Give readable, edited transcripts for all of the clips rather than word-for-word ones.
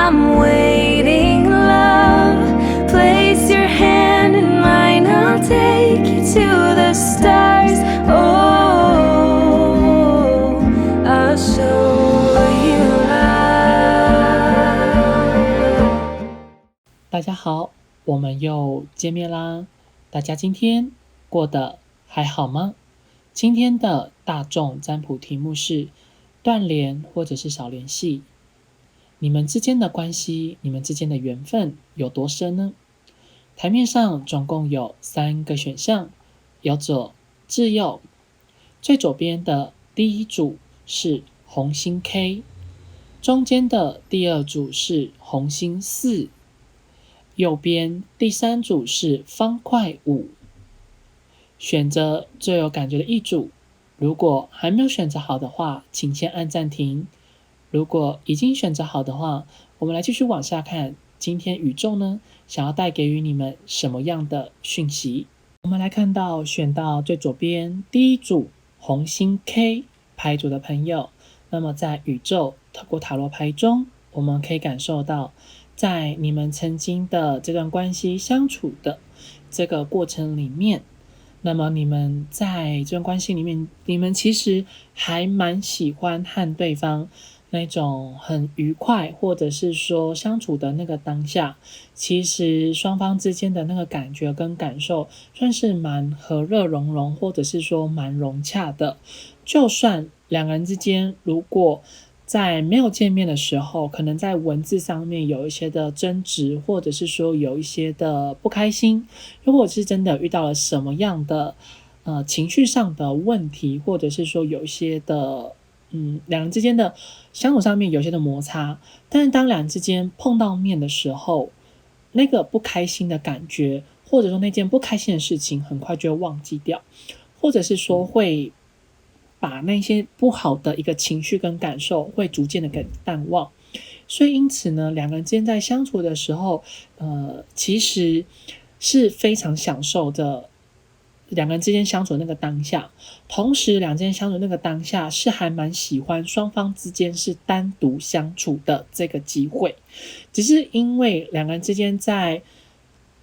I'm waiting, love. Place your hand in mine, I'll take you to the stars. Oh, I'll show you love. 大家好，我们又见面啦！大家今天过得还好吗？今天的大众占卜题目是断联或者是少联系。你们之间的关系，你们之间的缘分有多深呢？台面上总共有3个选项，由左至右。最左边的第一组是红心 K， 中间的第2组是红心4，右边第3组是方块5。选择最有感觉的一组，如果还没有选择好的话，请先按暂停。如果已经选择好的话，我们来继续往下看，今天宇宙呢，想要带给予你们什么样的讯息？我们来看到选到最左边第一组红心 K 牌组的朋友，那么在宇宙透过塔罗牌中，我们可以感受到，在你们曾经的这段关系相处的这个过程里面，那么你们在这段关系里面，你们其实还蛮喜欢和对方那种很愉快，或者是说相处的那个当下，其实双方之间的那个感觉跟感受算是蛮和乐融融，或者是说蛮融洽的。就算两个人之间如果在没有见面的时候，可能在文字上面有一些的争执，或者是说有一些的不开心，如果是真的遇到了什么样的情绪上的问题，或者是说有一些的两人之间的相处上面有些的摩擦，但是当两人之间碰到面的时候，那个不开心的感觉，或者说那件不开心的事情很快就会忘记掉，或者是说会把那些不好的一个情绪跟感受会逐渐的给淡忘。所以因此呢，两个人之间在相处的时候，其实是非常享受的两个人之间相处的那个当下，同时两个人之间相处的那个当下是还蛮喜欢双方之间是单独相处的这个机会，只是因为两个人之间在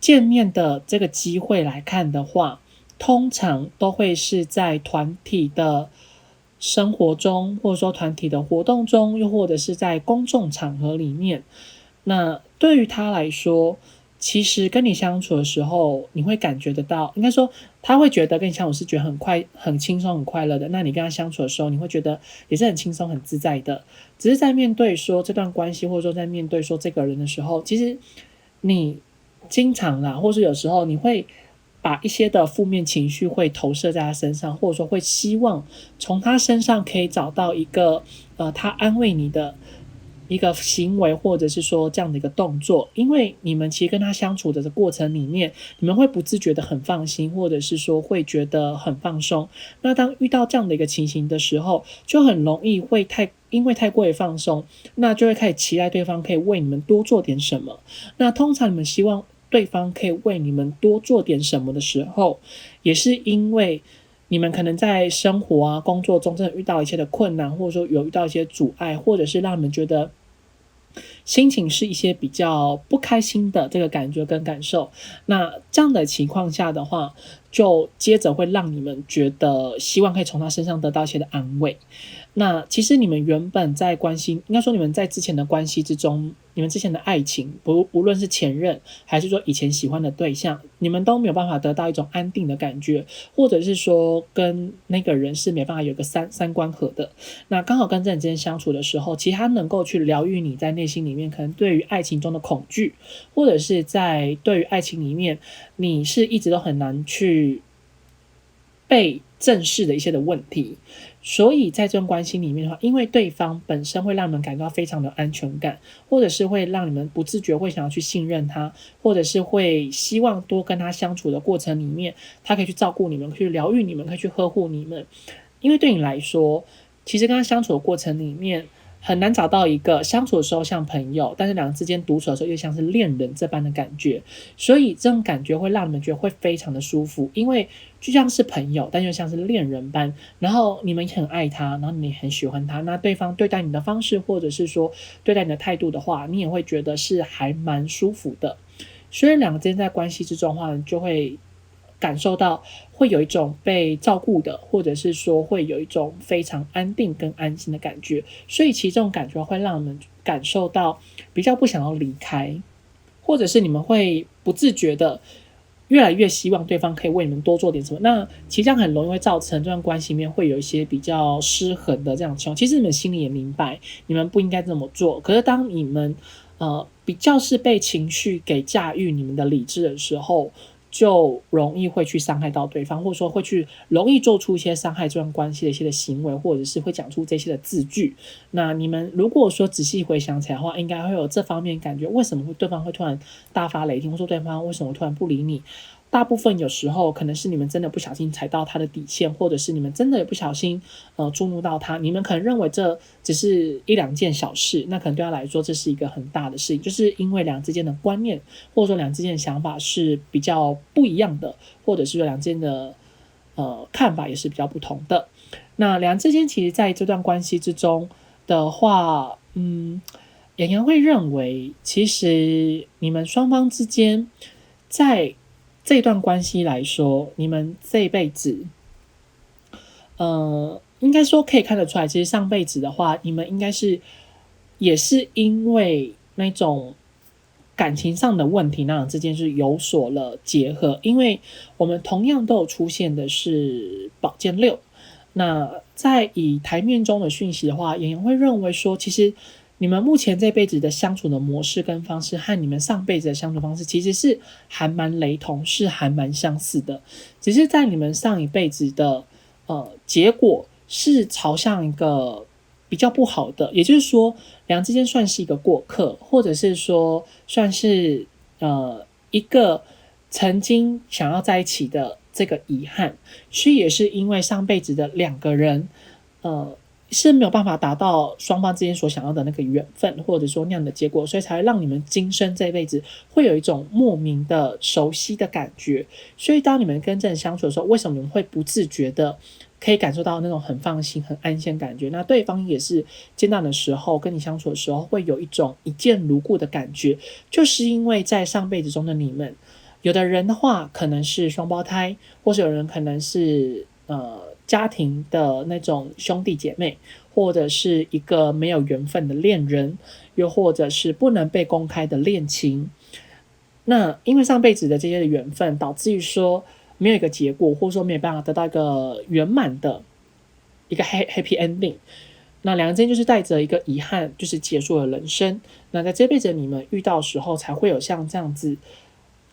见面的这个机会来看的话，通常都会是在团体的生活中，或者说团体的活动中，又或者是在公众场合里面。那对于他来说，其实跟你相处的时候，你会感觉得到，应该说他会觉得跟你相处是觉得很轻松、很快乐的。那你跟他相处的时候，你会觉得也是很轻松、很自在的。只是在面对说这段关系，或者说在面对说这个人的时候，其实你经常啦，或是有时候你会把一些的负面情绪会投射在他身上，或者说会希望从他身上可以找到一个他安慰你的一个行为，或者是说这样的一个动作，因为你们其实跟他相处的过程里面，你们会不自觉的很放心，或者是说会觉得很放松。那当遇到这样的一个情形的时候，就很容易会因为太过于放松，那就会开始期待对方可以为你们多做点什么。那通常你们希望对方可以为你们多做点什么的时候，也是因为你们可能在生活啊、工作中真的遇到一些的困难，或者说有遇到一些阻碍，或者是让你们觉得心情是一些比较不开心的这个感觉跟感受。那这样的情况下的话，就接着会让你们觉得希望可以从他身上得到一些的安慰。那其实你们原本在关系，应该说你们在之前的关系之中，你们之前的爱情，无论是前任还是说以前喜欢的对象，你们都没有办法得到一种安定的感觉，或者是说跟那个人是没办法有一个三观合的。那刚好跟这人之间相处的时候，其实他能够去疗愈你在内心里面可能对于爱情中的恐惧，或者是在对于爱情里面你是一直都很难去被正视的一些的问题。所以在这段关系里面的话，因为对方本身会让你们感到非常的安全感，或者是会让你们不自觉会想要去信任他，或者是会希望多跟他相处的过程里面，他可以去照顾你们，可以去疗愈你们，可以去呵护你们。因为对你来说，其实跟他相处的过程里面，很难找到一个相处的时候像朋友，但是两个之间独处的时候又像是恋人这般的感觉，所以这种感觉会让你们觉得会非常的舒服，因为就像是朋友，但又像是恋人般，然后你们很爱他，然后你很喜欢他，那对方对待你的方式，或者是说对待你的态度的话，你也会觉得是还蛮舒服的。所以两个之间在关系之中的话，就会感受到会有一种被照顾的，或者是说会有一种非常安定跟安心的感觉，所以其实这种感觉会让我们感受到比较不想要离开，或者是你们会不自觉的越来越希望对方可以为你们多做点什么，那其实这样很容易会造成这段关系里面会有一些比较失衡的这样的情况。其实你们心里也明白，你们不应该这么做，可是当你们比较是被情绪给驾驭你们的理智的时候，就容易会去伤害到对方，或者说会去容易做出一些伤害这段关系的一些的行为，或者是会讲出这些的字句。那你们如果说仔细回想起来的话，应该会有这方面感觉，为什么对方会突然大发雷霆，或者说对方为什么突然不理你？大部分有时候可能是你们真的不小心踩到他的底线，或者是你们真的不小心触怒到他，你们可能认为这只是一两件小事，那可能对他来说这是一个很大的事情，就是因为两之间的观念或者说两之间的想法是比较不一样的，或者是说两之间的看法也是比较不同的。那两之间其实在这段关系之中的话，演员会认为其实你们双方之间在这段关系来说，你们这一辈子应该说可以看得出来，其实上辈子的话，你们应该是也是因为那种感情上的问题，那之间是有所了结合，因为我们同样都有出现的是宝剑六。那在以台面中的讯息的话，演员会认为说，其实你们目前这辈子的相处的模式跟方式，和你们上辈子的相处方式其实是还蛮雷同，是还蛮相似的，只是在你们上一辈子的结果是朝向一个比较不好的，也就是说，两之间算是一个过客，或者是说算是一个曾经想要在一起的这个遗憾，所以也是因为上辈子的两个人是没有办法达到双方之间所想要的那个缘分，或者说那样的结果，所以才会让你们今生这辈子会有一种莫名的熟悉的感觉。所以当你们跟这人相处的时候，为什么你们会不自觉的可以感受到那种很放心很安心的感觉，那对方也是见到的时候跟你相处的时候会有一种一见如故的感觉，就是因为在上辈子中的你们，有的人的话可能是双胞胎，或是有人可能是家庭的那种兄弟姐妹，或者是一个没有缘分的恋人，又或者是不能被公开的恋情。那因为上辈子的这些的缘分，导致于说没有一个结果，或者说没有办法得到一个圆满的一个 happy ending。那两个之间就是带着一个遗憾，就是结束了人生。那在这辈子你们遇到的时候，才会有像这样子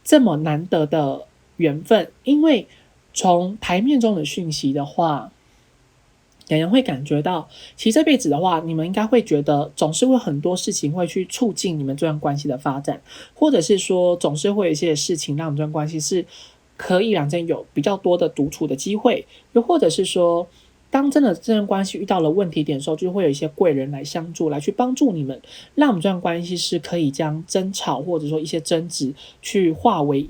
这么难得的缘分，因为从台面中的讯息的话，演员会感觉到，其实这辈子的话，你们应该会觉得总是会很多事情会去促进你们这段关系的发展，或者是说总是会有一些事情让你们这段关系是可以两人有比较多的独处的机会，又或者是说当真的这段关系遇到了问题点的时候，就会有一些贵人来相助，来去帮助你们，让我们这段关系是可以将争吵或者说一些争执去化为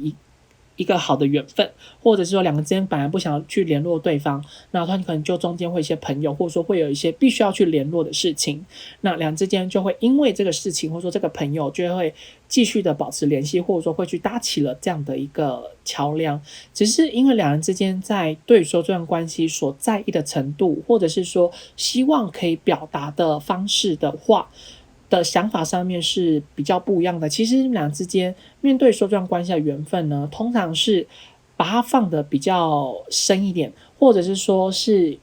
一个好的缘分，或者是说两个之间本来不想要去联络对方，那他可能就中间会有一些朋友，或者说会有一些必须要去联络的事情，那两之间就会因为这个事情，或者说这个朋友就会继续的保持联系，或者说会去搭起了这样的一个桥梁。只是因为两人之间在对说这段关系所在意的程度，或者是说希望可以表达的方式的话的想法上面是比较不一样的。其实你们俩之间面对说这段关系的缘分呢，通常是把它放得比较深一点，或者是说是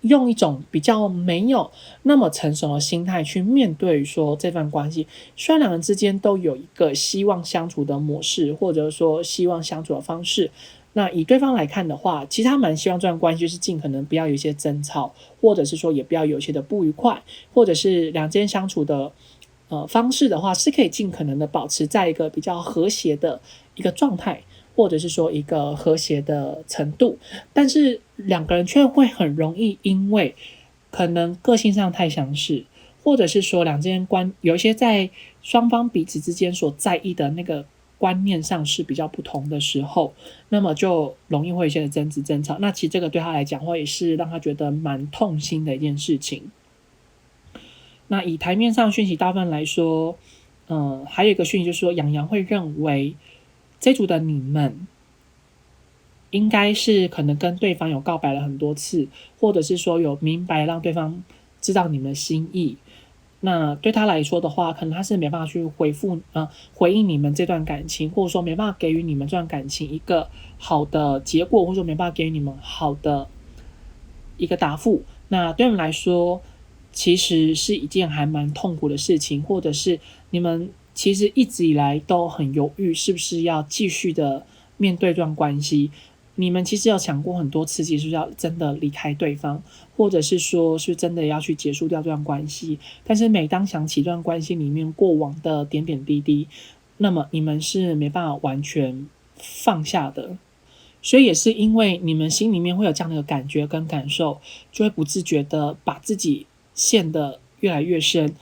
用一种比较没有那么成熟的心态去面对说这段关系。虽然两人之间都有一个希望相处的模式，或者说希望相处的方式，那以对方来看的话，其实他蛮希望这段关系是尽可能不要有一些争吵，或者是说也不要有一些的不愉快，或者是两之间相处的方式的话，是可以尽可能的保持在一个比较和谐的一个状态，或者是说一个和谐的程度。但是两个人却会很容易因为可能个性上太相似，或者是说两之间有一些在双方彼此之间所在意的那个观念上是比较不同的时候，那么就容易会有一些的争执争吵。那其实这个对他来讲会是让他觉得蛮痛心的一件事情。那以台面上讯息大部分来说，还有一个讯息就是说，洋洋会认为这组的你们应该是可能跟对方有告白了很多次，或者是说有明白让对方知道你们的心意。那对他来说的话，可能他是没办法去回应你们这段感情，或者说没办法给予你们这段感情一个好的结果，或者说没办法给予你们好的一个答复。那对你们来说，其实是一件还蛮痛苦的事情，或者是你们其实一直以来都很犹豫，是不是要继续的面对这段关系。你们其实有想过很多次，其实要真的离开对方，或者是说是真的要去结束掉这段关系。但是每当想起这段关系里面过往的点点滴滴，那么你们是没办法完全放下的。所以也是因为你们心里面会有这样的一个感觉跟感受，就会不自觉的把自己陷得越来越深。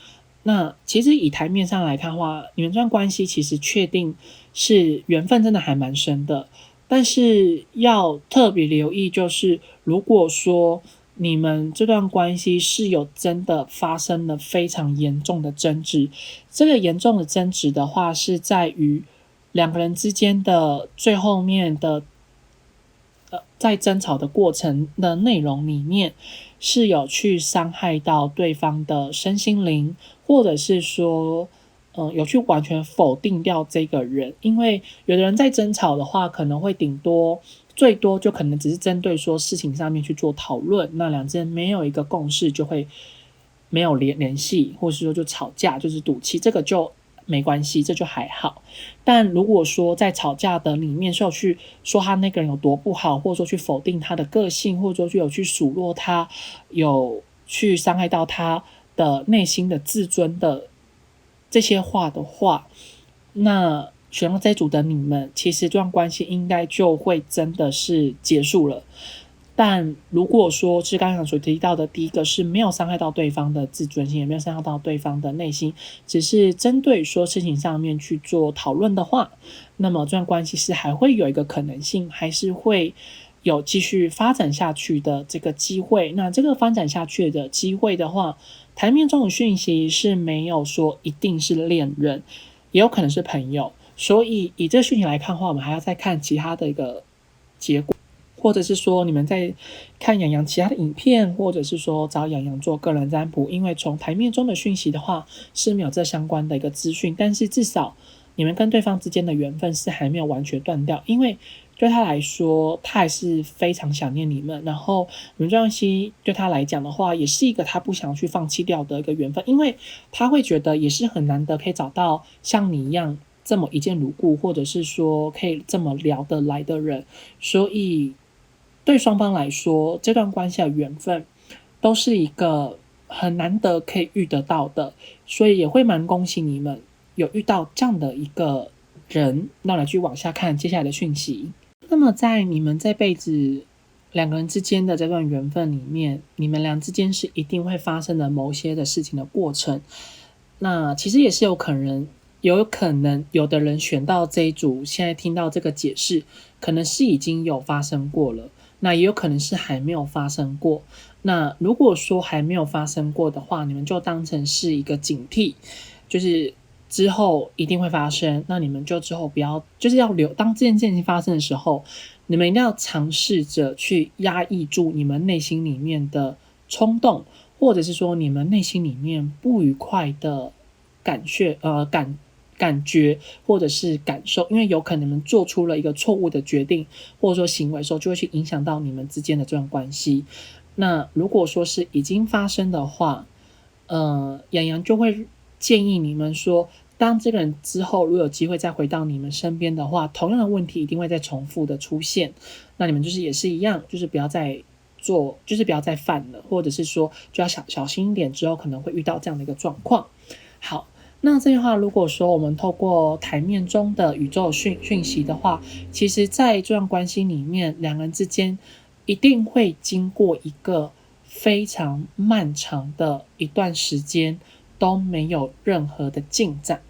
那其实以台面上来看的话，你们这段关系其实确定是缘分真的还蛮深的，但是要特别留意，就是如果说你们这段关系是有真的发生了非常严重的争执，这个严重的争执的话是在于两个人之间的最后面的在争吵的过程的内容里面是有去伤害到对方的身心灵，或者是说有去完全否定掉这个人。因为有的人在争吵的话，可能会最多就可能只是针对说事情上面去做讨论，那两人没有一个共识，就会没有联系，或是说就吵架，就是赌气，这个就没关系，这就还好。但如果说在吵架的里面是有去说他那个人有多不好，或者说去否定他的个性，或者说有去数落他，有去伤害到他的内心的自尊的这些话的话，那选到这组的你们，其实这段关系应该就会真的是结束了。但如果说是刚刚所提到的第一个是没有伤害到对方的自尊心，也没有伤害到对方的内心，只是针对说事情上面去做讨论的话，那么这段关系是还会有一个可能性，还是会有继续发展下去的这个机会。那这个发展下去的机会的话，台面中的讯息是没有说一定是恋人，也有可能是朋友。所以以这个讯息来看的话，我们还要再看其他的一个结果，或者是说你们在看洋洋其他的影片，或者是说找洋洋做个人占卜。因为从台面中的讯息的话是没有这相关的一个资讯，但是至少你们跟对方之间的缘分是还没有完全断掉。因为对他来说，他还是非常想念你们，然后你们这段关系对他来讲的话，也是一个他不想去放弃掉的一个缘分。因为他会觉得也是很难得可以找到像你一样这么一见如故，或者是说可以这么聊得来的人。所以对双方来说，这段关系的缘分都是一个很难得可以遇得到的，所以也会蛮恭喜你们有遇到这样的一个人。那来去往下看接下来的讯息。那么在你们这辈子两个人之间的这段缘分里面，你们俩之间是一定会发生的某些的事情的过程。那其实也是有可能有的人选到这一组，现在听到这个解释，可能是已经有发生过了，那也有可能是还没有发生过。那如果说还没有发生过的话，你们就当成是一个警惕，就是之后一定会发生，那你们就之后不要，就是要当这件事情发生的时候，你们一定要尝试着去压抑住你们内心里面的冲动，或者是说你们内心里面不愉快的感觉或者是感受。因为有可能你们做出了一个错误的决定或者说行为的时候，就会去影响到你们之间的这段关系。那如果说是已经发生的话，洋洋就会建议你们说，当这个人之后如果有机会再回到你们身边的话，同样的问题一定会再重复的出现。那你们就是也是一样，就是不要再犯了，或者是说就要小心一点，之后可能会遇到这样的一个状况。好，那这句话如果说我们透过台面中的宇宙讯息的话，其实在这段关系里面，两人之间一定会经过一个非常漫长的一段时间都没有任何的进展，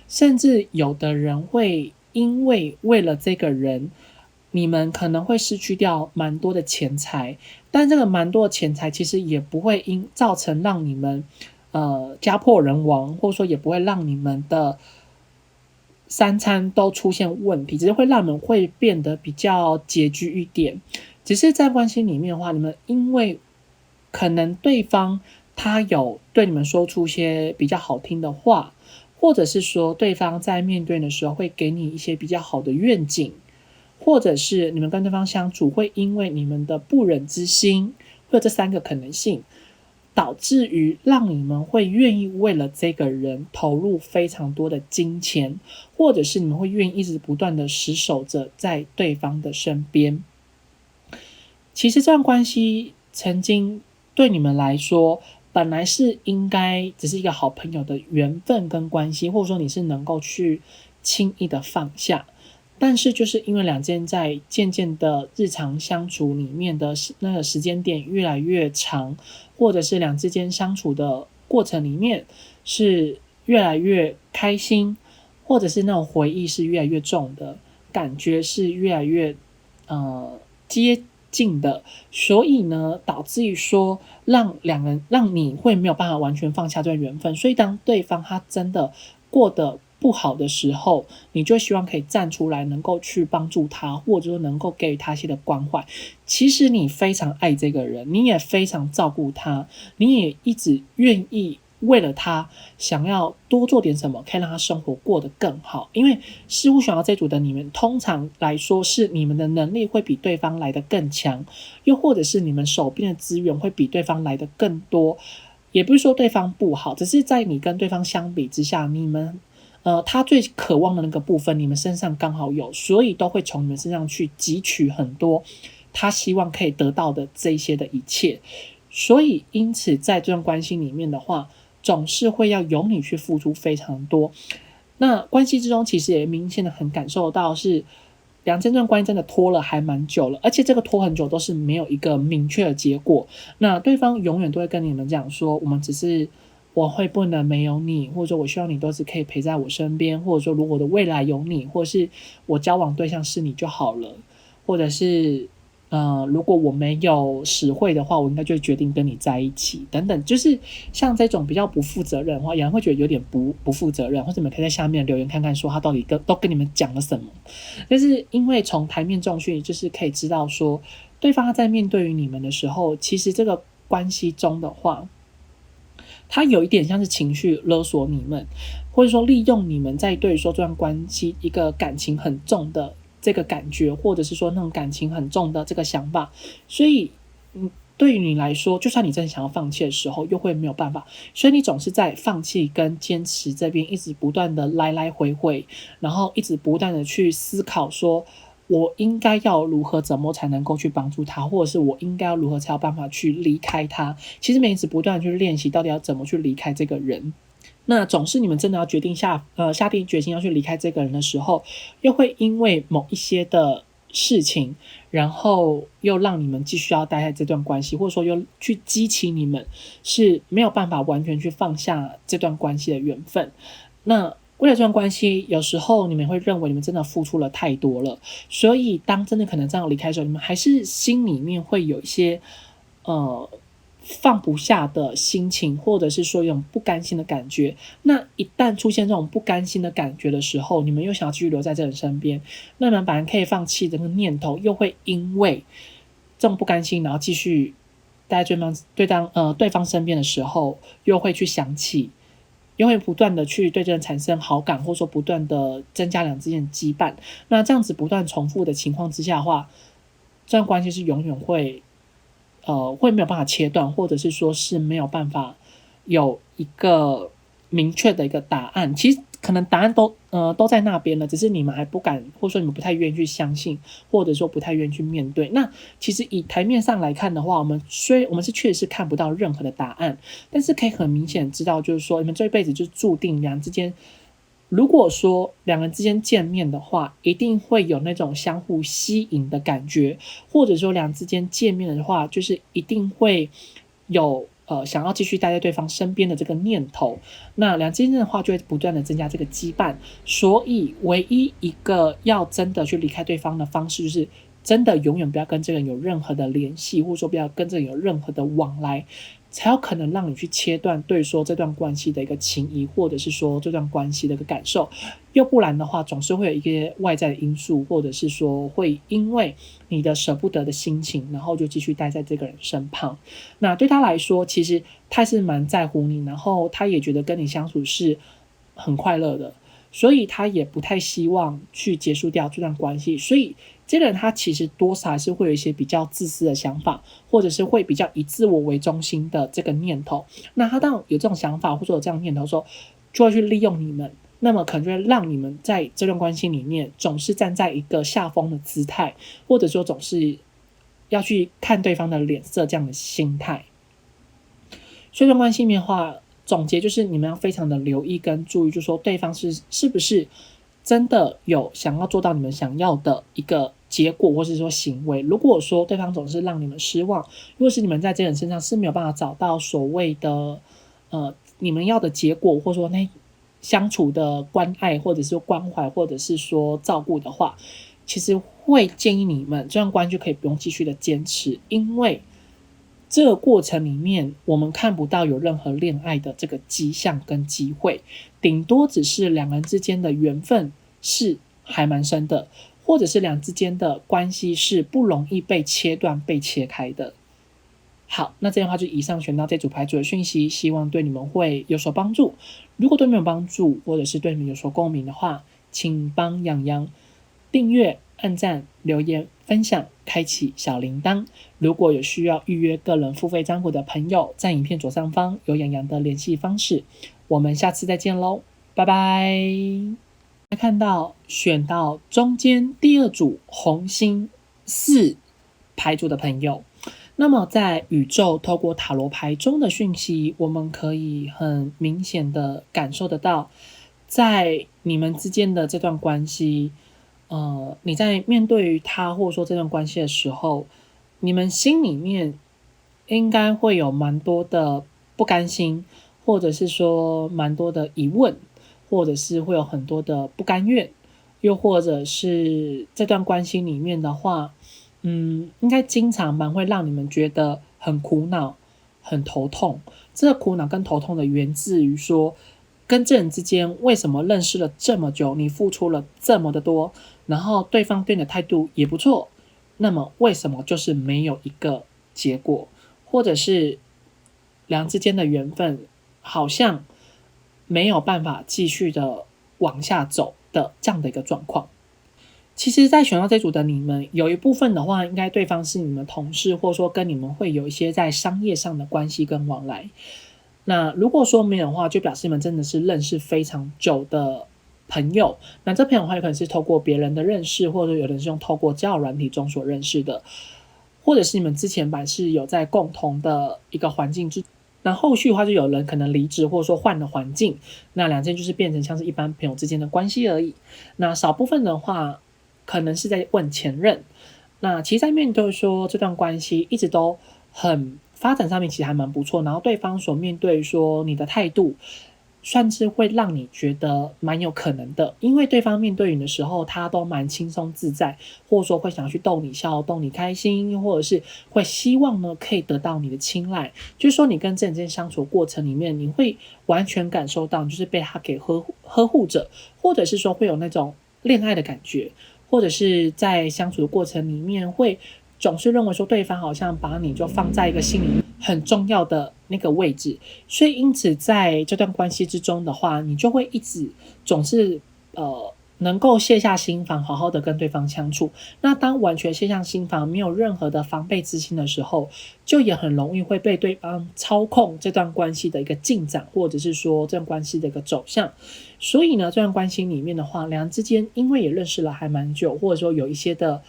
甚至有的人会因为为了这个人，你们可能会失去掉蛮多的钱财，但这个蛮多的钱财其实也不会造成让你们家破人亡，或者说也不会让你们的三餐都出现问题，只是会让你们会变得比较拮据一点。只是在关系里面的话，你们因为可能对方他有对你们说出一些比较好听的话，或者是说对方在面对的时候会给你一些比较好的愿景，或者是你们跟对方相处会因为你们的不忍之心，会有这三个可能性，导致于让你们会愿意为了这个人投入非常多的金钱，或者是你们会愿意一直不断的死守着在对方的身边。其实这段关系曾经对你们来说本来是应该只是一个好朋友的缘分跟关系，或者说你是能够去轻易的放下，但是就是因为两件在渐渐的日常相处里面的那个时间点越来越长，或者是两之间相处的过程里面是越来越开心，或者是那种回忆是越来越重的，感觉是越来越接近的，所以呢导致于说让你会没有办法完全放下这段缘分，所以当对方他真的过得不好的时候，你就希望可以站出来能够去帮助他，或者说能够给予他一些的关怀。其实你非常爱这个人，你也非常照顾他，你也一直愿意为了他想要多做点什么可以让他生活过得更好，因为似乎想要这组的你们通常来说是你们的能力会比对方来得更强，又或者是你们手边的资源会比对方来得更多，也不是说对方不好，只是在你跟对方相比之下，你们他最渴望的那个部分你们身上刚好有，所以都会从你们身上去汲取很多他希望可以得到的这一些的一切。所以因此在这段关系里面的话，总是会要由你去付出非常多。那关系之中其实也明显的很感受到是两这段关系真的拖了还蛮久了，而且这个拖很久都是没有一个明确的结果。那对方永远都会跟你们讲说，我们只是我会不能没有你，或者说我希望你都是可以陪在我身边，或者说如果我的未来有你，或者是我交往对象是你就好了，或者是如果我没有实惠的话，我应该就会决定跟你在一起等等，就是像这种比较不负责任的话，有人会觉得有点不负责任，或者你们可以在下面留言看看说他到底都跟你们讲了什么。但是因为从台面重讯就是可以知道说，对方他在面对于你们的时候，其实这个关系中的话，他有一点像是情绪勒索你们，或者说利用你们在对于说这段关系一个感情很重的这个感觉，或者是说那种感情很重的这个想法，所以对于你来说，就算你真的想要放弃的时候，又会没有办法，所以你总是在放弃跟坚持这边一直不断的来来回回，然后一直不断的去思考说，我应该要如何怎么才能够去帮助他，或者是我应该要如何才有办法去离开他。其实每一次不断的去练习到底要怎么去离开这个人。那总是你们真的要决定下定决心要去离开这个人的时候，又会因为某一些的事情，然后又让你们继续要待在这段关系，或者说又去激起你们是没有办法完全去放下这段关系的缘分。那为了这段关系，有时候你们会认为你们真的付出了太多了，所以当真的可能这样离开的时候，你们还是心里面会有一些放不下的心情，或者是说有种不甘心的感觉。那一旦出现这种不甘心的感觉的时候，你们又想要继续留在这人身边，那你们本来可以放弃的那个念头，又会因为这种不甘心，然后继续待在对方身边的时候，又会去想起，又会不断的去对这人产生好感，或者说不断的增加两之间的羁绊。那这样子不断重复的情况之下的话，这段关系是永远会没有办法切断，或者是说是没有办法有一个明确的一个答案。其实可能答案都在那边了，只是你们还不敢，或者说你们不太愿意去相信，或者说不太愿意去面对。那其实以台面上来看的话，我们是确实是看不到任何的答案，但是可以很明显知道，就是说你们这一辈子就注定两人之间，如果说两人之间见面的话，一定会有那种相互吸引的感觉，或者说两人之间见面的话，就是一定会有想要继续待在对方身边的这个念头，那两之间的话就会不断的增加这个羁绊。所以唯一一个要真的去离开对方的方式，就是真的永远不要跟这个人有任何的联系，或者说不要跟这个人有任何的往来，才有可能让你去切断对说这段关系的一个情谊，或者是说这段关系的一个感受。又不然的话，总是会有一些外在的因素，或者是说会因为你的舍不得的心情，然后就继续待在这个人身旁。那对他来说，其实他是蛮在乎你，然后他也觉得跟你相处是很快乐的，所以他也不太希望去结束掉这段关系。所以这个人他其实多少还是会有一些比较自私的想法，或者是会比较以自我为中心的这个念头。那他当有这种想法或者有这样的念头的时候，就会去利用你们，那么可能就会让你们在这段关系里面总是站在一个下风的姿态，或者说总是要去看对方的脸色这样的心态。所以这段关系里面的话，总结就是你们要非常的留意跟注意，就是说对方是不是真的有想要做到你们想要的一个结果，或是说行为。如果说对方总是让你们失望，如果是你们在这个人身上是没有办法找到所谓的你们要的结果，或者说那相处的关爱，或者是关怀，或者是说照顾的话，其实会建议你们这段关系可以不用继续的坚持，因为这个过程里面我们看不到有任何恋爱的这个迹象跟机会，顶多只是两人之间的缘分是还蛮深的，或者是两人之间的关系是不容易被切断被切开的。好，那这样的话就以上选到这组牌组的讯息，希望对你们会有所帮助。如果对你们有帮助，或者是对你们有所共鸣的话，请帮洋洋订阅、按赞、留言、分享、开启小铃铛。如果有需要预约个人付费占卜的朋友，在影片左上方有洋洋的联系方式。我们下次再见喽，拜拜。看到选到中间第二组红心4牌组的朋友，那么在宇宙透过塔罗牌中的讯息，我们可以很明显的感受得到，在你们之间的这段关系，你在面对于他或者说这段关系的时候，你们心里面应该会有蛮多的不甘心，或者是说蛮多的疑问，或者是会有很多的不甘愿，又或者是这段关系里面的话，应该经常蛮会让你们觉得很苦恼、很头痛。这个苦恼跟头痛的源自于说，跟这人之间为什么认识了这么久，你付出了这么的多，然后对方对你的态度也不错，那么为什么就是没有一个结果，或者是两人之间的缘分好像没有办法继续的往下走的这样的一个状况。其实在选到这组的你们，有一部分的话应该对方是你们同事，或者说跟你们会有一些在商业上的关系跟往来。那如果说没有的话，就表示你们真的是认识非常久的朋友。那这朋友的话有可能是透过别人的认识，或者有人是用透过交友软体中所认识的，或者是你们之前版是有在共同的一个环境之，那后续的话就有人可能离职，或者说换了环境，那两件就是变成像是一般朋友之间的关系而已。那少部分的话可能是在问前任。那其实在面对说这段关系一直都很发展上面其实还蛮不错，然后对方所面对说你的态度算是会让你觉得蛮有可能的，因为对方面对你的时候他都蛮轻松自在，或者说会想要去逗你笑、逗你开心，或者是会希望呢可以得到你的青睐，就是说你跟这人之间相处过程里面，你会完全感受到就是被他给呵护着，或者是说会有那种恋爱的感觉，或者是在相处的过程里面会总是认为说对方好像把你就放在一个心里很重要的那个位置，所以因此在这段关系之中的话，你就会一直总是能够卸下心防，好好的跟对方相处。那当完全卸下心防，没有任何的防备之心的时候，就也很容易会被对方操控这段关系的一个进展，或者是说这段关系的一个走向。所以呢，这段关系里面的话，两人之间因为也认识了还蛮久，或者说有一些的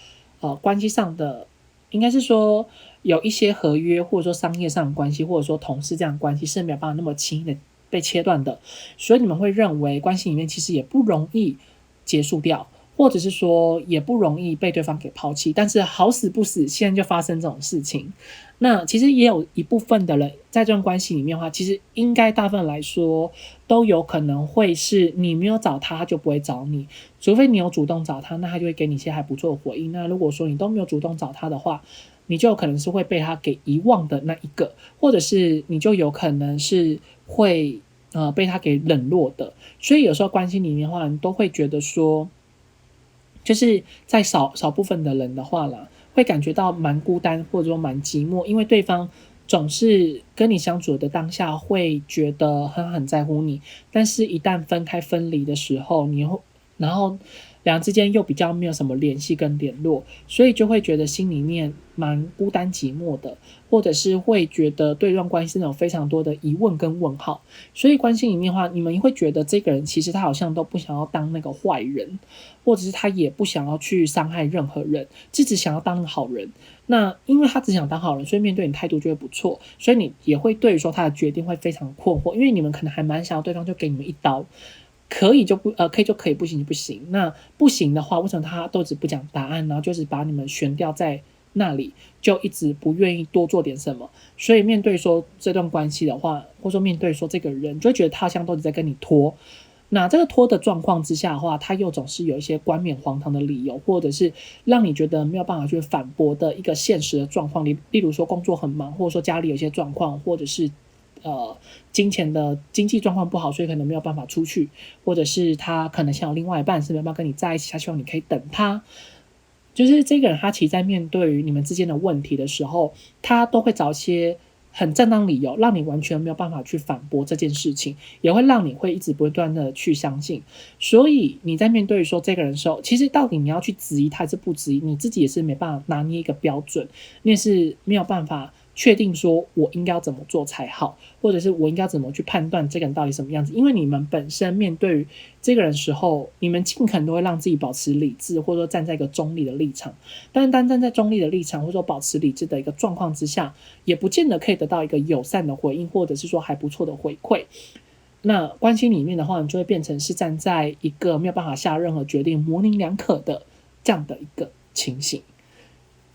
关系上的，应该是说有一些合约，或者说商业上的关系，或者说同事这样的关系是没有办法那么轻易的被切断的，所以你们会认为关系里面其实也不容易结束掉，或者是说也不容易被对方给抛弃，但是好死不死现在就发生这种事情。那其实也有一部分的人在这段关系里面的话，其实应该大部分来说都有可能会是你没有找他，他就不会找你，除非你有主动找他，那他就会给你一些还不错的回应。那如果说你都没有主动找他的话，你就有可能是会被他给遗忘的那一个，或者是你就有可能是会被他给冷落的。所以有时候关系里面的话，你都会觉得说，就是在少部分的人的话啦，会感觉到蛮孤单或者说蛮寂寞，因为对方总是跟你相处的当下会觉得很在乎你，但是一旦分离的时候，然后两之间又比较没有什么联系跟联络，所以就会觉得心里面蛮孤单寂寞的，或者是会觉得对这段关系有非常多的疑问跟问号。所以关系里面的话，你们会觉得这个人其实他好像都不想要当那个坏人，或者是他也不想要去伤害任何人，只想要当那个好人。那因为他只想当好人，所以面对你态度就会不错，所以你也会对于说他的决定会非常困惑，因为你们可能还蛮想要对方就给你们一刀，可以就可以，不行就不行。那不行的话，为什么他都只不讲答案，然后就是把你们悬吊在那里，就一直不愿意多做点什么？所以面对说这段关系的话，或者说面对说这个人，就会觉得他好像都只在跟你拖。那这个拖的状况之下的话，他又总是有一些冠冕堂皇的理由，或者是让你觉得没有办法去反驳的一个现实的状况。例如说工作很忙，或者说家里有一些状况，或者是金钱的经济状况不好，所以可能没有办法出去，或者是他可能想有另外一半是没有办法跟你在一起，他希望你可以等他。就是这个人他其实在面对于你们之间的问题的时候，他都会找一些很正当理由，让你完全没有办法去反驳这件事情，也会让你会一直不断的去相信。所以你在面对说这个人的时候，其实到底你要去质疑他还是不质疑，你自己也是没办法拿捏一个标准，你也是没有办法确定说我应该要怎么做才好，或者是我应该怎么去判断这个人到底什么样子。因为你们本身面对于这个人的时候，你们尽可能都会让自己保持理智，或者说站在一个中立的立场。但是当站在中立的立场，或者说保持理智的一个状况之下，也不见得可以得到一个友善的回应，或者是说还不错的回馈。那关系里面的话，你就会变成是站在一个没有办法下任何决定、模棱两可的这样的一个情形。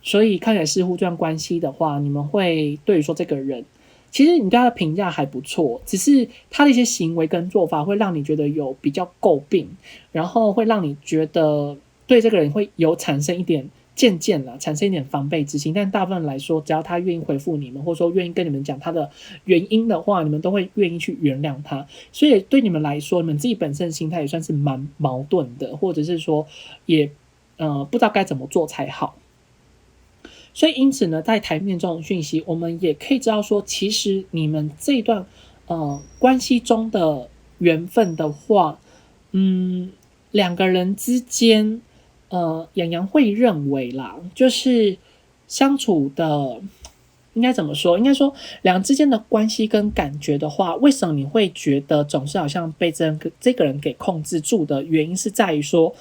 所以看起来似乎这段关系的话，你们会对于说这个人，其实你对他的评价还不错，只是他的一些行为跟做法会让你觉得有比较诟病，然后会让你觉得对这个人会有产生一点产生一点防备之心。但大部分来说，只要他愿意回复你们，或者说愿意跟你们讲他的原因的话，你们都会愿意去原谅他。所以对你们来说，你们自己本身的心态也算是蛮矛盾的，或者是说也不知道该怎么做才好。所以因此呢，在台面这种讯息，我们也可以知道说，其实你们这一段关系中的缘分的话，两个人之间，洋洋会认为啦，就是相处的应该怎么说？应该说两个之间的关系跟感觉的话，为什么你会觉得总是好像被这个人给控制住的原因，是在于说，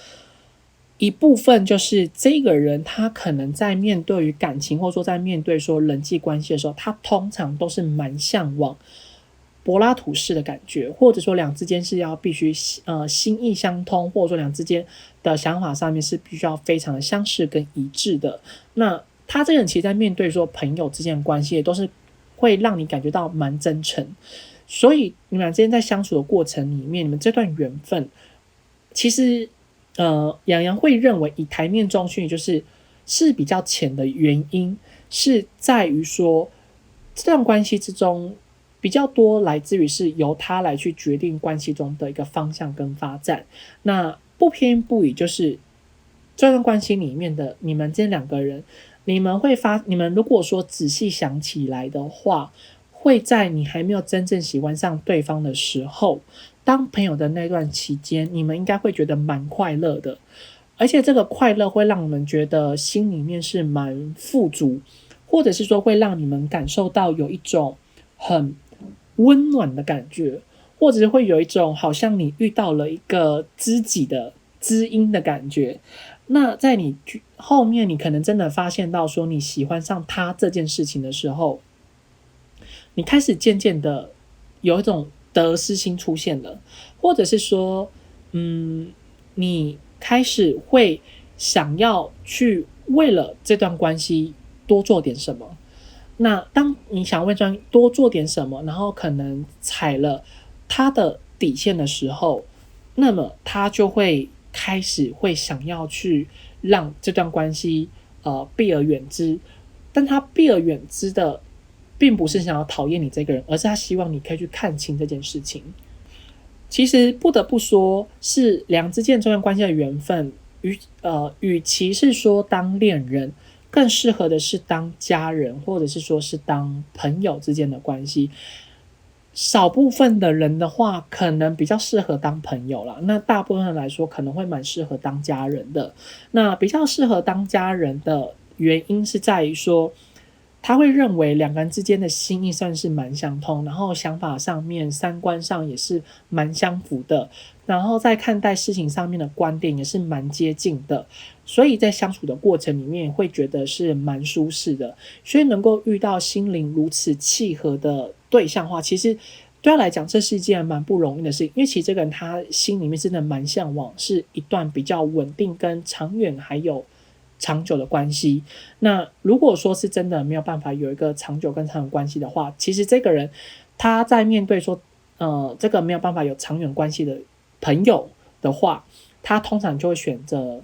一部分就是这个人他可能在面对于感情，或者说在面对说人际关系的时候，他通常都是蛮向往柏拉图式的感觉，或者说两之间是要必须心意相通，或者说两之间的想法上面是必须要非常的相似跟一致的。那他这个人其实在面对说朋友之间的关系，也都是会让你感觉到蛮真诚。所以你们俩之间在相处的过程里面，你们这段缘分其实洋洋会认为以台面中讯是比较浅的原因，是在于说这段关系之中比较多来自于是由他来去决定关系中的一个方向跟发展。那不偏不倚，就是这段关系里面的你们这两个人，你们如果说仔细想起来的话，会在你还没有真正喜欢上对方的时候，当朋友的那段期间，你们应该会觉得蛮快乐的，而且这个快乐会让你们觉得心里面是蛮富足，或者是说会让你们感受到有一种很温暖的感觉，或者是会有一种好像你遇到了一个知己的知音的感觉。那在你后面你可能真的发现到说你喜欢上他这件事情的时候，你开始渐渐的有一种得失心出现了，或者是说你开始会想要去为了这段关系多做点什么。那当你想为这多做点什么，然后可能踩了他的底线的时候，那么他就会开始会想要去让这段关系避而远之。但他避而远之的并不是想要讨厌你这个人，而是他希望你可以去看清这件事情。其实不得不说，是良知间这段关系的缘分，与其是说当恋人，更适合的是当家人，或者是说是当朋友之间的关系。少部分的人的话，可能比较适合当朋友啦，那大部分人来说可能会蛮适合当家人的。那比较适合当家人的原因是在于说，他会认为两个人之间的心意算是蛮相通，然后想法上面、三观上也是蛮相符的，然后在看待事情上面的观点也是蛮接近的，所以在相处的过程里面会觉得是蛮舒适的。所以能够遇到心灵如此契合的对象的话，其实对他来讲这是一件蛮不容易的事情，因为其实这个人他心里面真的蛮向往是一段比较稳定跟长远还有长久的关系。那如果说是真的没有办法有一个长久跟长远关系的话，其实这个人他在面对说这个没有办法有长远关系的朋友的话，他通常就会选择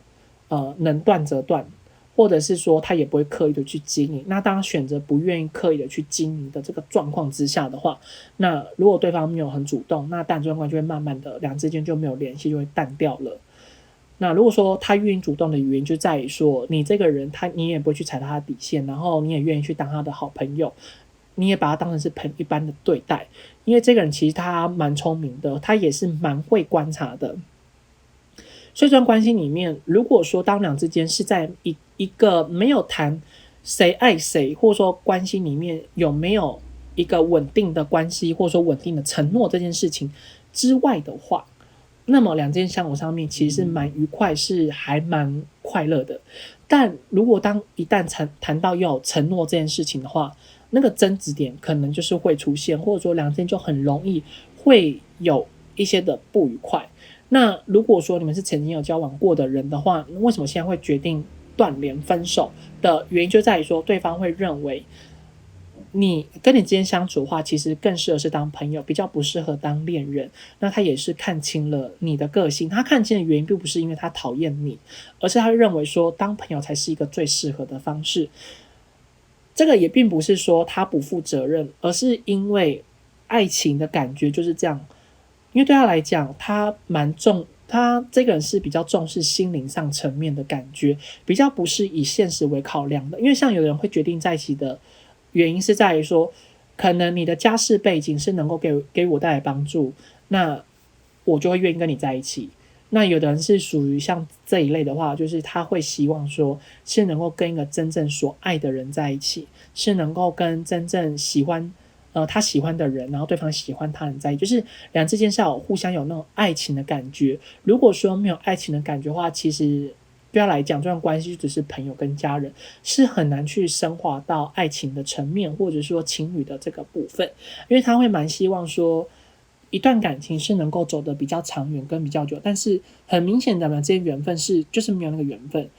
能断则断，或者是说他也不会刻意的去经营。那当选择不愿意刻意的去经营的这个状况之下的话，那如果对方没有很主动，那但这段关系就会慢慢的两之间就没有联系，就会淡掉了。那如果说他愿意主动的原因就在于说，你这个人你也不会去踩到他的底线，然后你也愿意去当他的好朋友，你也把他当成是朋友一般的对待。因为这个人其实他蛮聪明的，他也是蛮会观察的。所以这段关系里面，如果说当两之间是在一个没有谈谁爱谁，或者说关系里面有没有一个稳定的关系，或者说稳定的承诺这件事情之外的话，那么两件相处上面其实是蛮愉快，是还蛮快乐的。但如果一旦谈到要有承诺这件事情的话，那个争执点可能就是会出现，或者说两件就很容易会有一些的不愉快。那如果说你们是曾经有交往过的人的话，为什么现在会决定断联分手的原因就在于说，对方会认为你跟你之间相处的话，其实更适合是当朋友，比较不适合当恋人。那他也是看清了你的个性，他看清的原因并不是因为他讨厌你，而是他认为说当朋友才是一个最适合的方式。这个也并不是说他不负责任，而是因为爱情的感觉就是这样。因为对他来讲，他这个人是比较重视心灵上层面的感觉，比较不是以现实为考量的。因为像有人会决定在一起的原因是在于说，可能你的家世背景是能够给我带来帮助，那我就会愿意跟你在一起。那有的人是属于像这一类的话，就是他会希望说是能够跟一个真正所爱的人在一起，是能够跟真正他喜欢的人，然后对方喜欢他人在一起，就是两之间是要互相有那种爱情的感觉。如果说没有爱情的感觉的话，其实对他来讲，这段关系就只是朋友跟家人，是很难去升华到爱情的层面，或者说情侣的这个部分。因为他会蛮希望说，一段感情是能够走得比较长远跟比较久，但是很明显的，这些缘分就是没有那个缘分，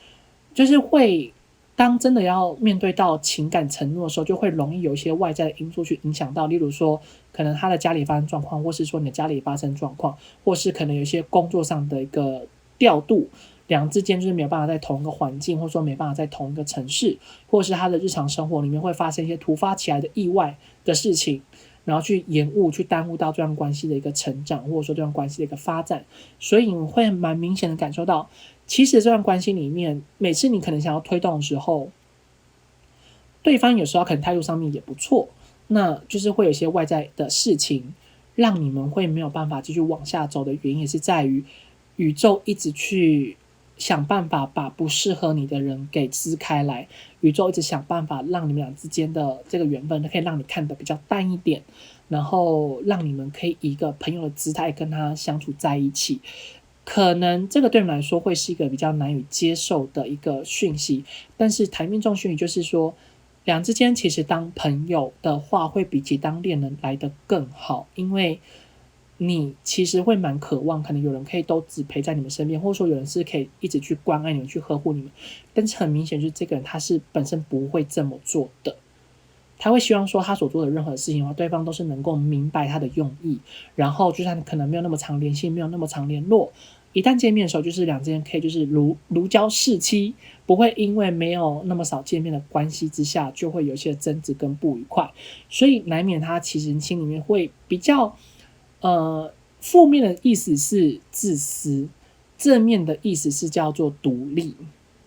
就是会。当真的要面对到情感承诺的时候，就会容易有一些外在的因素去影响到，例如说可能他的家里发生状况，或是说你的家里发生状况，或是可能有一些工作上的一个调度，两之间就是没有办法在同一个环境，或者说没办法在同一个城市，或是他的日常生活里面会发生一些突发起来的意外的事情，然后去延误、去耽误到这段关系的一个成长，或者说这段关系的一个发展。所以你会蛮明显的感受到，其实这段关系里面，每次你可能想要推动的时候，对方有时候可能态度上面也不错，那就是会有一些外在的事情让你们会没有办法继续往下走的原因，也是在于宇宙一直去想办法把不适合你的人给支开来，宇宙一直想办法让你们俩之间的这个缘分可以让你看得比较淡一点，然后让你们可以以一个朋友的姿态跟他相处在一起。可能这个对你们来说会是一个比较难以接受的一个讯息，但是台面中讯息就是说，两之间其实当朋友的话，会比起当恋人来得更好，因为你其实会蛮渴望，可能有人可以都只陪在你们身边，或者说有人是可以一直去关爱你们、去呵护你们。但是很明显，就是这个人他是本身不会这么做的。他会希望说，他所做的任何事情的话，对方都是能够明白他的用意，然后就算可能没有那么常联系，没有那么常联络，一旦见面的时候，就是两之间可以就是如胶似漆，不会因为没有那么少见面的关系之下，就会有一些争执跟不愉快，所以难免他其实心里面会比较负面的意思是自私，正面的意思是叫做独立。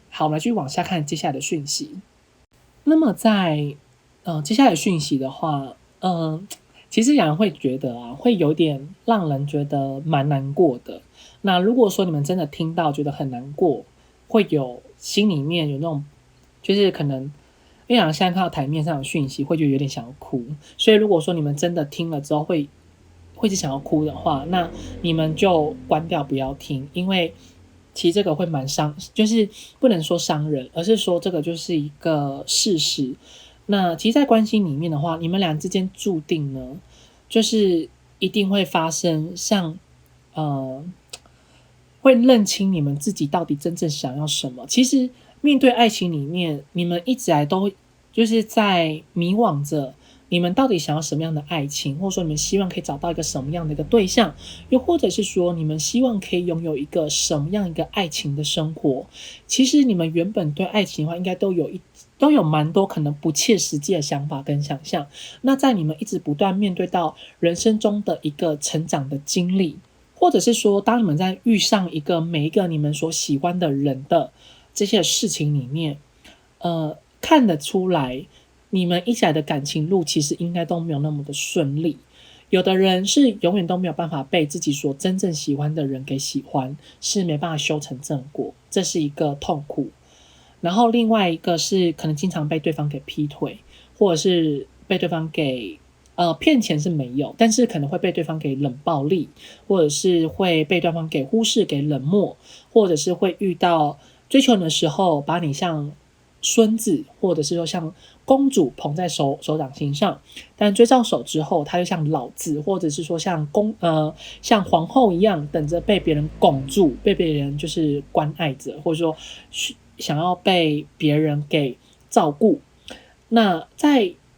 好，我们来继续往下看接下来的讯息。那么在接下来的讯息的话，其实有人会觉得啊，会有点让人觉得蛮难过的。那如果说你们真的听到觉得很难过，会有心里面有那种，就是可能因为现在看到台面上的讯息，会觉得有点想要哭。所以如果说你们真的听了之后会是想要哭的话，那你们就关掉不要听，因为其实这个会蛮伤，就是不能说伤人，而是说这个就是一个事实。那其实，在关系里面的话，你们俩之间注定呢，就是一定会发生像会认清你们自己到底真正想要什么。其实面对爱情里面，你们一直来都就是在迷惘着，你们到底想要什么样的爱情，或者说你们希望可以找到一个什么样的一个对象，又或者是说你们希望可以拥有一个什么样一个爱情的生活。其实你们原本对爱情的话，应该都有蛮多可能不切实际的想法跟想象。那在你们一直不断面对到人生中的一个成长的经历，或者是说当你们在遇上每一个你们所喜欢的人的这些事情里面，看得出来你们一起来的感情路其实应该都没有那么的顺利。有的人是永远都没有办法被自己所真正喜欢的人给喜欢，是没办法修成正果，这是一个痛苦。然后另外一个是可能经常被对方给劈腿，或者是被对方给骗钱是没有，但是可能会被对方给冷暴力，或者是会被对方给忽视给冷漠，或者是会遇到追求你的时候把你像孙子或者是说像公主捧在手掌心上，但追到手之后他就像老子或者是说像像皇后一样等着被别人拱住，被别人就是关爱着，或者说想要被别人给照顾。那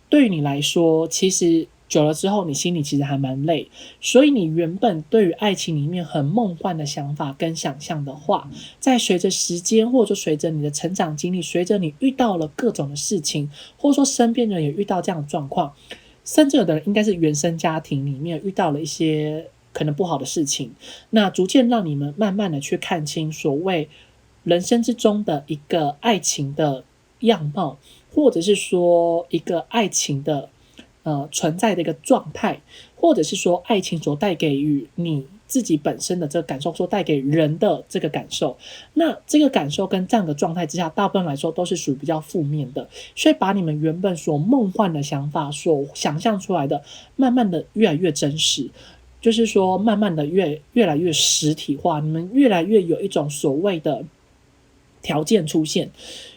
对于你来说，其实久了之后你心里其实还蛮累，所以你原本对于爱情里面很梦幻的想法跟想象的话，在随着时间或者说随着你的成长经历，随着你遇到了各种的事情，或者说身边人也遇到这样的状况，甚至有的人应该是原生家庭里面遇到了一些可能不好的事情，那逐渐让你们慢慢的去看清所谓人生之中的一个爱情的样貌，或者是说一个爱情的存在的一个状态，或者是说爱情所带给予你自己本身的这个感受，所带给人的这个感受。那这个感受跟这样的状态之下，大部分来说都是属于比较负面的，所以把你们原本所梦幻的想法所想象出来的，慢慢的越来越真实，就是说慢慢的越来越实体化，你们越来越有一种所谓的条件出现。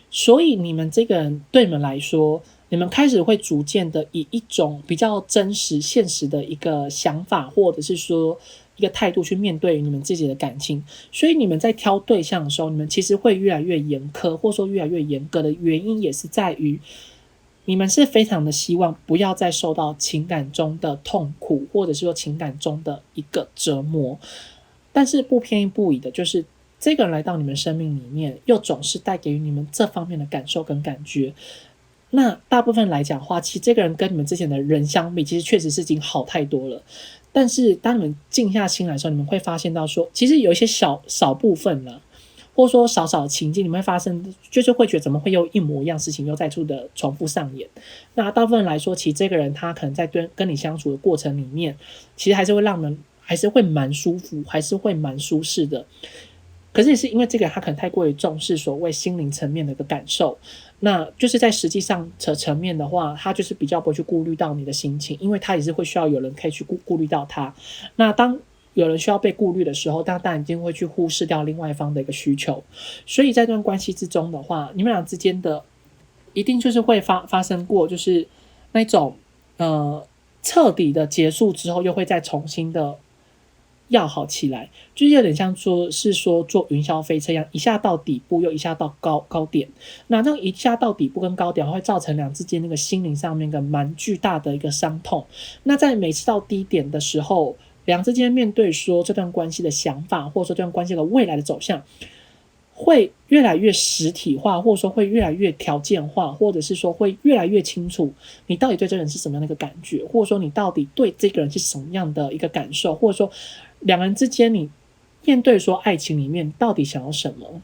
所以你们这个人对你们来说，你们开始会逐渐的以一种比较真实现实的一个想法，或者是说一个态度去面对你们自己的感情。所以你们在挑对象的时候，你们其实会越来越严苛，或者说越来越严格的原因也是在于你们是非常的希望不要再受到情感中的痛苦，或者是说情感中的一个折磨。但是不偏不倚的就是这个人来到你们生命里面，又总是带给予你们这方面的感受跟感觉。那大部分来讲的话，其实这个人跟你们之前的人相比，其实确实是已经好太多了。但是当你们静下心来的时候，你们会发现到说，其实有一些少部分了，或者说少的情境，你们会发生，就是会觉得怎么会又一模一样事情又再次的重复上演。那大部分来说，其实这个人他可能在跟你相处的过程里面，其实还是会让人还是会蛮舒服，还是会蛮舒适的。可是也是因为这个人他可能太过于重视所谓心灵层面的一个感受，那就是在实际上层面的话，他就是比较不会去顾虑到你的心情，因为他也是会需要有人可以去顾虑到他。那当有人需要被顾虑的时候，当然一定会去忽视掉另外一方的一个需求。所以在这段关系之中的话，你们俩之间的一定就是会发生过，就是那种彻底的结束之后，又会再重新的要好起来，就是有点像说是说坐云霄飞车一样，一下到底部又一下到高点。那这样一下到底部跟高点会造成两之间那个心灵上面一个蛮巨大的一个伤痛。那在每次到低点的时候，两之间面对说这段关系的想法，或者说这段关系的未来的走向，会越来越实体化，或者说会越来越条件化，或者是说会越来越清楚你到底对这个人是什么样的一个感觉，或者说你到底对这个人是什么样的一个感受，或者说两人之间你面对说爱情里面到底想要什么。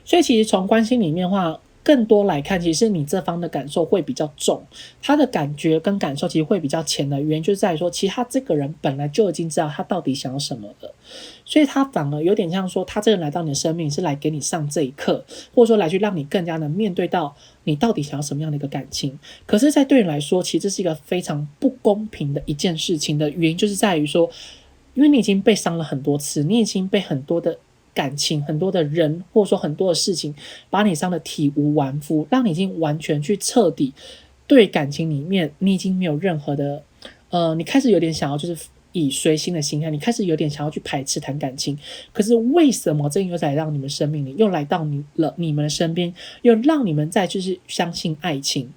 所以其实从关系里面的话，更多来看，其实你这方的感受会比较重，他的感觉跟感受其实会比较浅的原因，就是在于说，其实他这个人本来就已经知道他到底想要什么了，所以他反而有点像说，他这个人来到你的生命是来给你上这一课，或者说来去让你更加能面对到你到底想要什么样的一个感情。可是，在对你来说，其实这是一个非常不公平的一件事情的原因，就是在于说，因为你已经被伤了很多次，你已经被很多的感情、很多的人，或者说很多的事情，把你伤得体无完肤，让你已经完全去彻底对感情里面，你已经没有任何的，你开始有点想要就是以随心的心态，你开始有点想要去排斥谈感情。可是为什么这又来到你们生命里，又来到你们的身边，又让你们再就是相信爱情？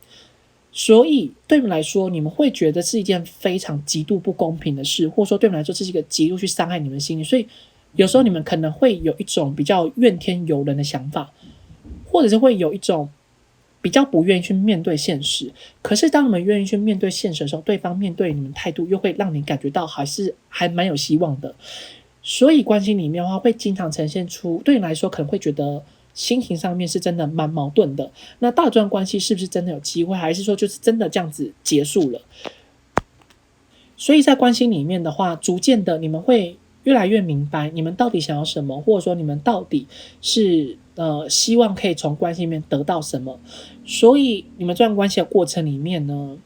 所以对你们来说，你们会觉得是一件非常极度不公平的事，或者说对你们来说这是一个极度去伤害你们心理，所以有时候你们可能会有一种比较怨天尤人的想法，或者是会有一种比较不愿意去面对现实。可是当你们愿意去面对现实的时候，对方面对你们态度又会让你感觉到还蛮有希望的。所以关系里面的话，会经常呈现出对你来说可能会觉得心情上面是真的蛮矛盾的。那到底这段关系是不是真的有机会，还是说就是真的这样子结束了？所以在关系里面的话，逐渐的你们会越来越明白你们到底想要什么，或者说你们到底是希望可以从关系里面得到什么。所以你们这段关系的过程里面呢，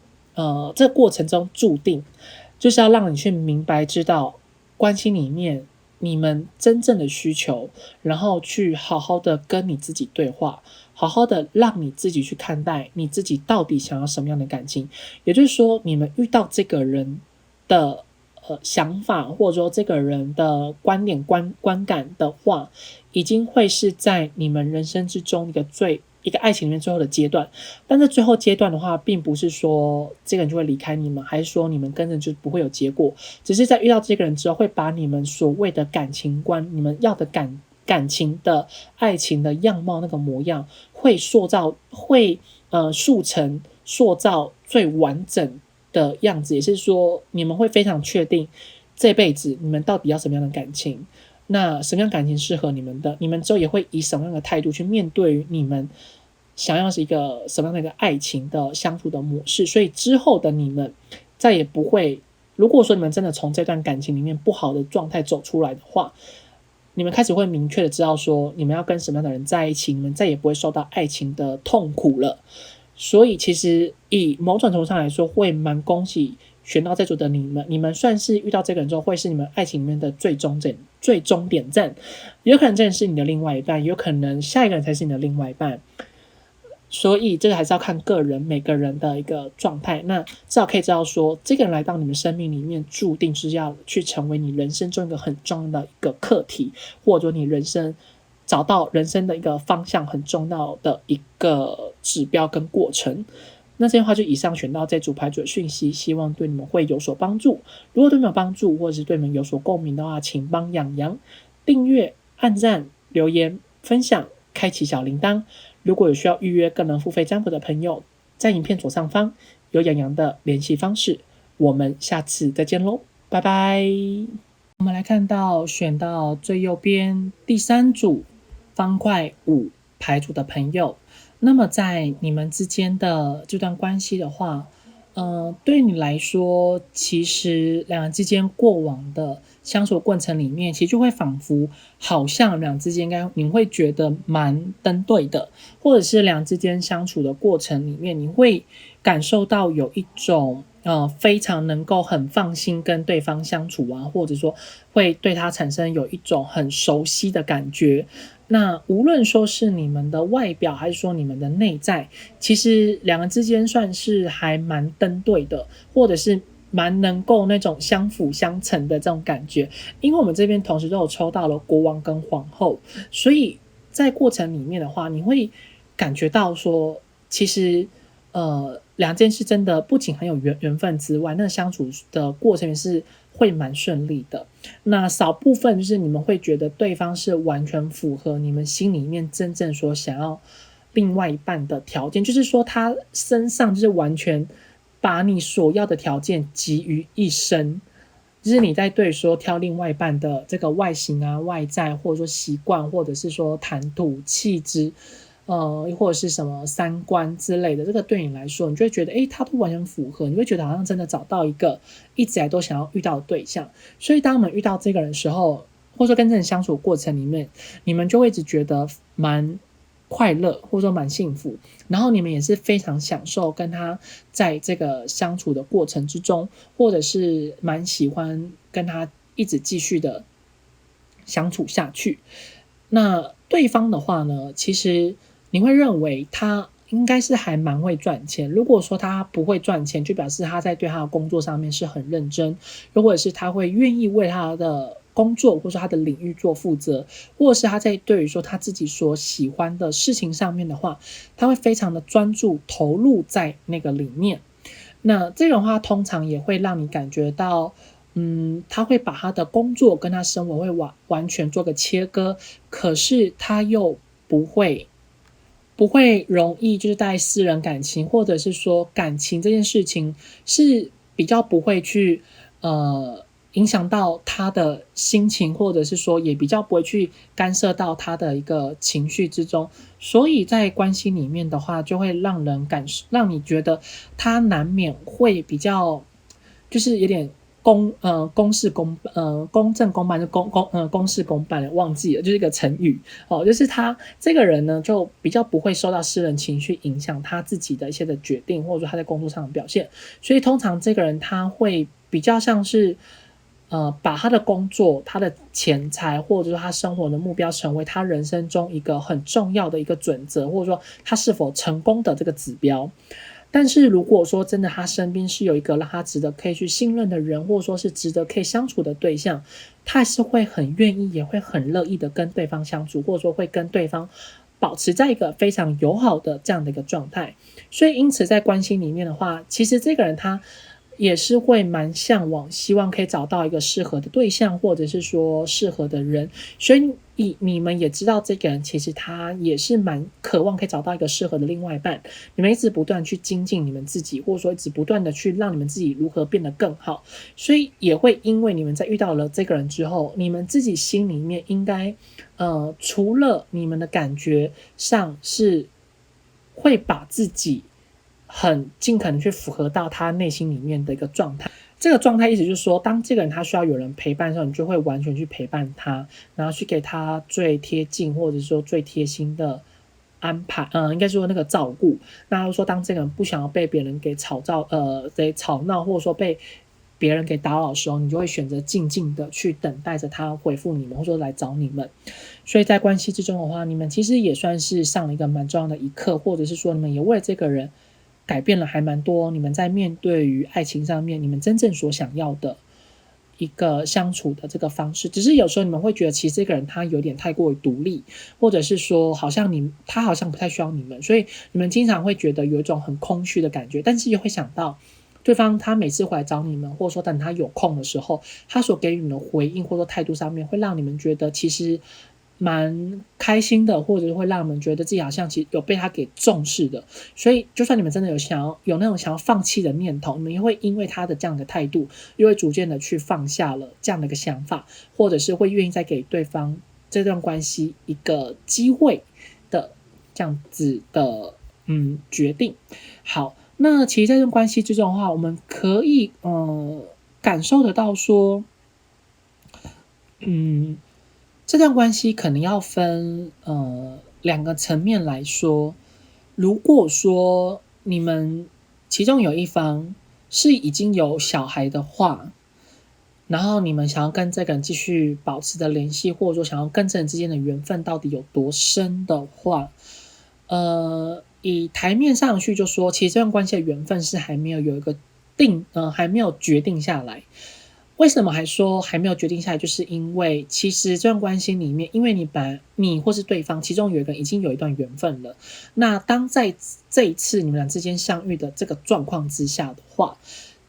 这个过程中注定就是要让你去明白知道关系里面你们真正的需求，然后去好好的跟你自己对话，好好的让你自己去看待你自己到底想要什么样的感情。也就是说，你们遇到这个人的想法，或者说这个人的观点观感的话，已经会是在你们人生之中一个爱情里面最后的阶段。但是最后阶段的话，并不是说这个人就会离开你们，还是说你们跟着就不会有结果，只是在遇到这个人之后，会把你们所谓的感情观，你们要的感情的爱情的样貌那个模样，会塑造最完整的样子。也是说你们会非常确定这辈子你们到底要什么样的感情，那什么样感情适合你们的，你们之后也会以什么样的态度去面对你们想要是一个什么样的一个爱情的相处的模式。所以之后的你们再也不会，如果说你们真的从这段感情里面不好的状态走出来的话，你们开始会明确的知道说你们要跟什么样的人在一起，你们再也不会受到爱情的痛苦了。所以其实以某种程度上来说，会蛮恭喜选到这组的你们算是遇到这个人之后，会是你们爱情里面的最终点站。有可能这人是你的另外一半，有可能下一个人才是你的另外一半。所以这个还是要看每个人的一个状态。那至少可以知道说，这个人来到你们生命里面，注定是要去成为你人生中一个很重要的一个课题，或者说你找到人生的一个方向很重要的一个指标跟过程。那这样的话，就以上选到这组牌组的讯息，希望对你们会有所帮助。如果对你们有帮助，或者是对你们有所共鸣的话，请帮洋洋订阅、按赞、留言、分享、开启小铃铛。如果有需要预约个人付费占卜的朋友，在影片左上方有洋洋的联系方式。我们下次再见喽，拜拜。我们来看到选到最右边第3组方块5牌组的朋友，那么在你们之间的这段关系的话，对你来说，其实两人之间过往的相处过程里面，其实就会仿佛好像两人之间你会觉得蛮登对的，或者是两人之间相处的过程里面，你会感受到有一种非常能够很放心跟对方相处啊，或者说会对他产生有一种很熟悉的感觉。那无论说是你们的外表还是说你们的内在，其实两个之间算是还蛮登对的，或者是蛮能够那种相辅相成的这种感觉。因为我们这边同时都有抽到了国王跟皇后，所以在过程里面的话，你会感觉到说，其实两件事真的不仅很有缘分之外，那相处的过程也是会蛮顺利的。那少部分就是你们会觉得对方是完全符合你们心里面真正所想要另外一半的条件，就是说他身上就是完全把你所要的条件集于一身。就是你在对说挑另外一半的这个外形啊、外在，或者说习惯，或者是说谈吐、气质，或者是什么三观之类的，这个对你来说，你就会觉得，他都完全符合，你会觉得好像真的找到一个一直来都想要遇到的对象。所以当我们遇到这个人的时候，或者说跟这人相处过程里面，你们就会一直觉得蛮快乐，或者说蛮幸福，然后你们也是非常享受跟他在这个相处的过程之中，或者是蛮喜欢跟他一直继续的相处下去。那对方的话呢，其实你会认为他应该是还蛮会赚钱。如果说他不会赚钱，就表示他在对他的工作上面是很认真，又或者是他会愿意为他的工作或者说他的领域做负责，或者是他在对于说他自己所喜欢的事情上面的话，他会非常的专注投入在那个里面。那这种话通常也会让你感觉到他会把他的工作跟他生活会完全做个切割，可是他又不会容易就是带私人感情，或者是说感情这件事情是比较不会去影响到他的心情，或者是说也比较不会去干涉到他的一个情绪之中。所以在关系里面的话，就会让你觉得他难免会比较就是有点公事公正公办，就公事公办，忘记了，就是一个成语就是他这个人呢，就比较不会受到私人情绪影响他自己的一些的决定，或者说他在工作上的表现。所以通常这个人他会比较像是把他的工作、他的钱财，或者说他生活的目标，成为他人生中一个很重要的一个准则，或者说他是否成功的这个指标。但是如果说真的他身边是有一个让他值得可以去信任的人，或者说是值得可以相处的对象，他还是会很愿意，也会很乐意的跟对方相处，或者说会跟对方保持在一个非常友好的这样的一个状态。所以因此在关系里面的话，其实这个人他也是会蛮向往，希望可以找到一个适合的对象，或者是说适合的人。所以你们也知道这个人其实他也是蛮渴望可以找到一个适合的另外一半。你们一直不断去精进你们自己，或者说一直不断的去让你们自己如何变得更好。所以也会因为你们在遇到了这个人之后，你们自己心里面应该除了你们的感觉上是会把自己很尽可能去符合到他内心里面的一个状态。这个状态意思就是说，当这个人他需要有人陪伴的时候，你就会完全去陪伴他，然后去给他最贴近或者说最贴心的安排，应该说那个照顾。那说当这个人不想要被别人给吵闹，或者说被别人给打扰的时候，你就会选择静静的去等待着他回复你们，或者说来找你们。所以在关系之中的话，你们其实也算是上了一个蛮重要的一课，或者是说你们也为了这个人改变了还蛮多你们在面对于爱情上面你们真正所想要的一个相处的这个方式。只是有时候你们会觉得其实这个人他有点太过于独立，或者是说他好像不太需要你们，所以你们经常会觉得有一种很空虚的感觉。但是又会想到对方他每次回来找你们，或者说等他有空的时候，他所给予你们的回应或者说态度上面，会让你们觉得其实蛮开心的，或者会让你们觉得自己好像其实有被他给重视的。所以就算你们真的有那种想要放弃的念头，你们也会因为他的这样的态度，又会逐渐的去放下了这样的一个想法，或者是会愿意再给对方这段关系一个机会的这样子的决定。好，那其实在这段关系之中的话，我们可以感受得到说这段关系可能要分两个层面来说。如果说你们其中有一方是已经有小孩的话，然后你们想要跟这个人继续保持的联系，或者说想要跟这人之间的缘分到底有多深的话，以台面上去就说，其实这段关系的缘分是还没有一个还没有决定下来。为什么还说还没有决定下来？就是因为其实这段关系里面，因为你或是对方其中有一个人已经有一段缘分了，那当在这一次你们俩之间相遇的这个状况之下的话，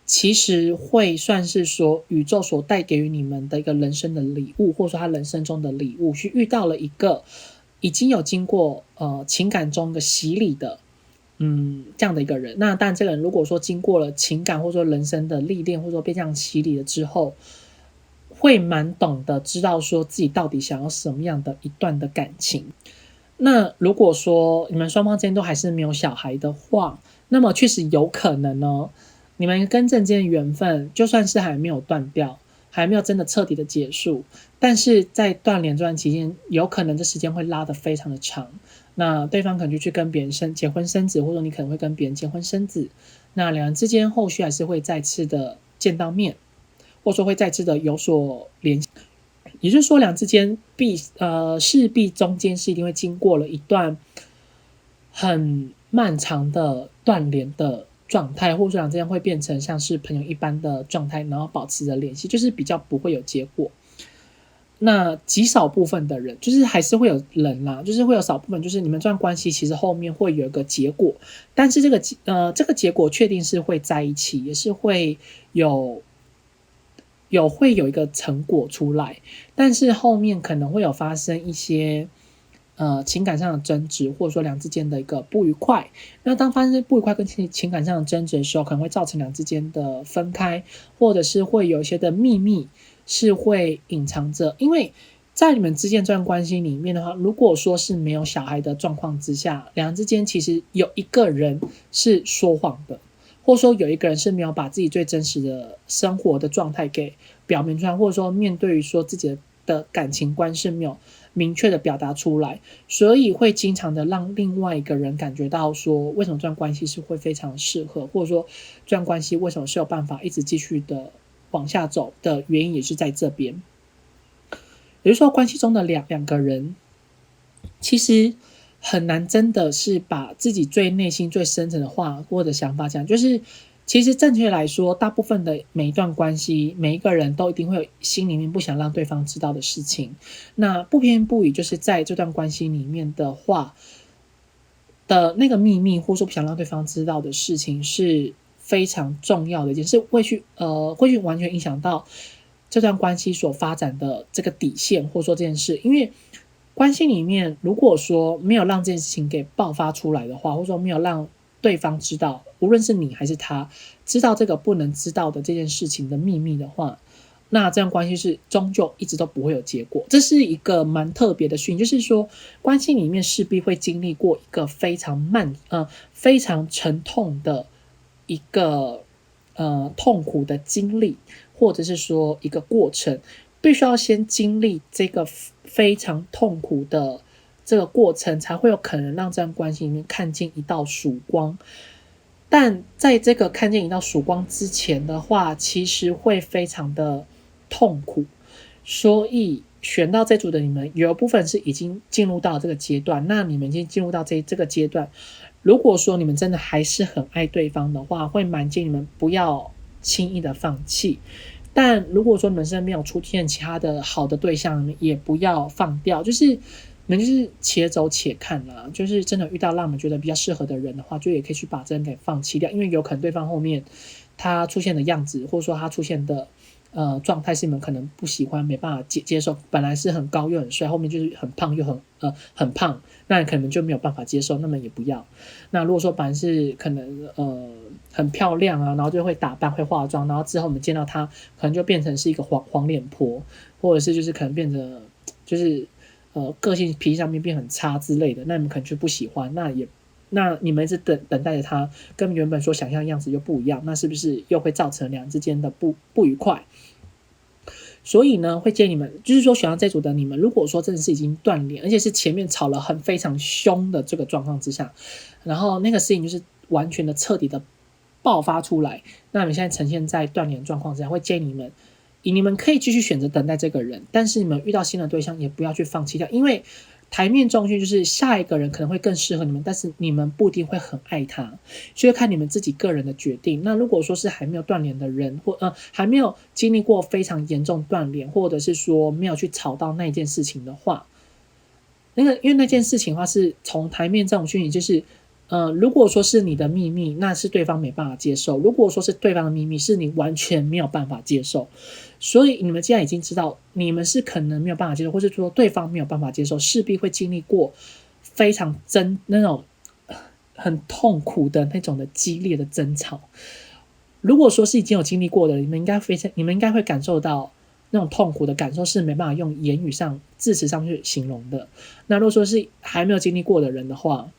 其实会算是说宇宙所带给予你们的一个人生的礼物，或者说他人生中的礼物，去遇到了一个已经有经过情感中的洗礼的这样的一个人。那当然这个人如果说经过了情感或者说人生的历练，或者说被这样洗礼了之后，会蛮懂得知道说自己到底想要什么样的一段的感情。那如果说你们双方之间都还是没有小孩的话，那么确实有可能呢，你们跟正间的缘分就算是还没有断掉，还没有真的彻底的结束，但是在断联这段期间，有可能这时间会拉得非常的长。那对方可能就去跟别人结婚生子，或者你可能会跟别人结婚生子，那两人之间后续还是会再次的见到面，或者说会再次的有所联系。也就是说，两之间势必中间是一定会经过了一段很漫长的断联的状态，或者说两之间会变成像是朋友一般的状态，然后保持着联系，就是比较不会有结果。那极少部分的人，就是还是会有人啦，就是会有少部分，就是你们这段关系其实后面会有一个结果，但是这个结果确定是会在一起，也是会有一个成果出来，但是后面可能会有发生一些情感上的争执，或者说两之间的一个不愉快。那当发生不愉快跟情感上的争执的时候，可能会造成两之间的分开，或者是会有一些的秘密是会隐藏着。因为在你们之间这段关系里面的话，如果说是没有小孩的状况之下，两人之间其实有一个人是说谎的，或者说有一个人是没有把自己最真实的生活的状态给表明出来，或者说面对于说自己的感情观是没有明确的表达出来，所以会经常的让另外一个人感觉到说，为什么这段关系是会非常适合，或者说这段关系为什么是有办法一直继续的往下走的原因也是在这边。也就是说，关系中的两个人其实很难真的是把自己最内心最深层的话或者想法讲，就是其实正确来说，大部分的每一段关系，每一个人都一定会有心里面不想让对方知道的事情。那不偏不倚，就是在这段关系里面的话的那个秘密，或者说不想让对方知道的事情，是非常重要的一件事，会去完全影响到这段关系所发展的这个底线，或者说这件事。因为关系里面，如果说没有让这件事情给爆发出来的话，或者说没有让对方知道，无论是你还是他知道这个不能知道的这件事情的秘密的话，那这样关系是终究一直都不会有结果。这是一个蛮特别的讯息，就是说关系里面势必会经历过一个非常非常沉痛的一个痛苦的经历，或者是说一个过程，必须要先经历这个非常痛苦的这个过程，才会有可能让这段关系里面看见一道曙光。但在这个看见一道曙光之前的话，其实会非常的痛苦。所以选到这组的你们，有一部分是已经进入到这个阶段，那你们已经进入到这个阶段，如果说你们真的还是很爱对方的话，会蛮建议你们不要轻易的放弃。但如果说你们身边有出现其他的好的对象，也不要放掉，就是你们就是且走且看啦，就是真的遇到让你们觉得比较适合的人的话，就也可以去把这人给放弃掉，因为有可能对方后面他出现的样子，或者说他出现的状态是你们可能不喜欢，没办法接受，本来是很高又很帅，后面就是很胖又很胖，那可能就没有办法接受，那么也不要。那如果说本来是可能很漂亮啊，然后就会打扮会化妆，然后之后我们见到她可能就变成是一个黄脸婆，或者是就是可能变成就是个性脾气上面变很差之类的，那你们可能就不喜欢，那你们一直等待着他跟原本所想象的样子又不一样，那是不是又会造成两人之间的不愉快？所以呢，会建议你们，就是说选到这组的你们，如果说真的是已经断联，而且是前面吵了非常凶的这个状况之下，然后那个事情就是完全的彻底的爆发出来，那你们现在呈现在断联状况之下，会建议你们可以继续选择等待这个人，但是你们遇到新的对象也不要去放弃掉，因为台面重训就是下一个人可能会更适合你们，但是你们不一定会很爱他，就会看你们自己个人的决定。那如果说是还没有断联的人，还没有经历过非常严重断联，或者是说没有去吵到那一件事情的话，因为那件事情的话是从台面这种讯息，就是如果说是你的秘密，那是对方没办法接受；如果说是对方的秘密，是你完全没有办法接受。所以你们既然已经知道你们是可能没有办法接受，或是说对方没有办法接受，势必会经历过非常那种很痛苦的那种的激烈的争吵。如果说是已经有经历过的，你们应该会感受到那种痛苦的感受是没办法用言语上、字词上去形容的。那如果说是还没有经历过的人的话，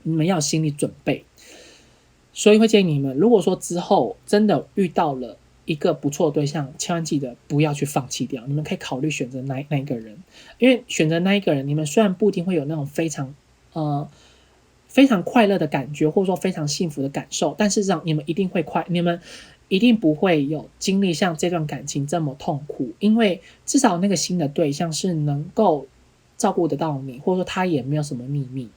你们要有心理准备。所以会建议你们，如果说之后真的遇到了一个不错的对象，千万记得不要去放弃掉，你们可以考虑选择那一个人。因为选择那一个人，你们虽然不一定会有那种非常快乐的感觉，或者说非常幸福的感受，但事实上你们一定不会有经历像这段感情这么痛苦，因为至少那个新的对象是能够照顾得到你，或者说他也没有什么秘密，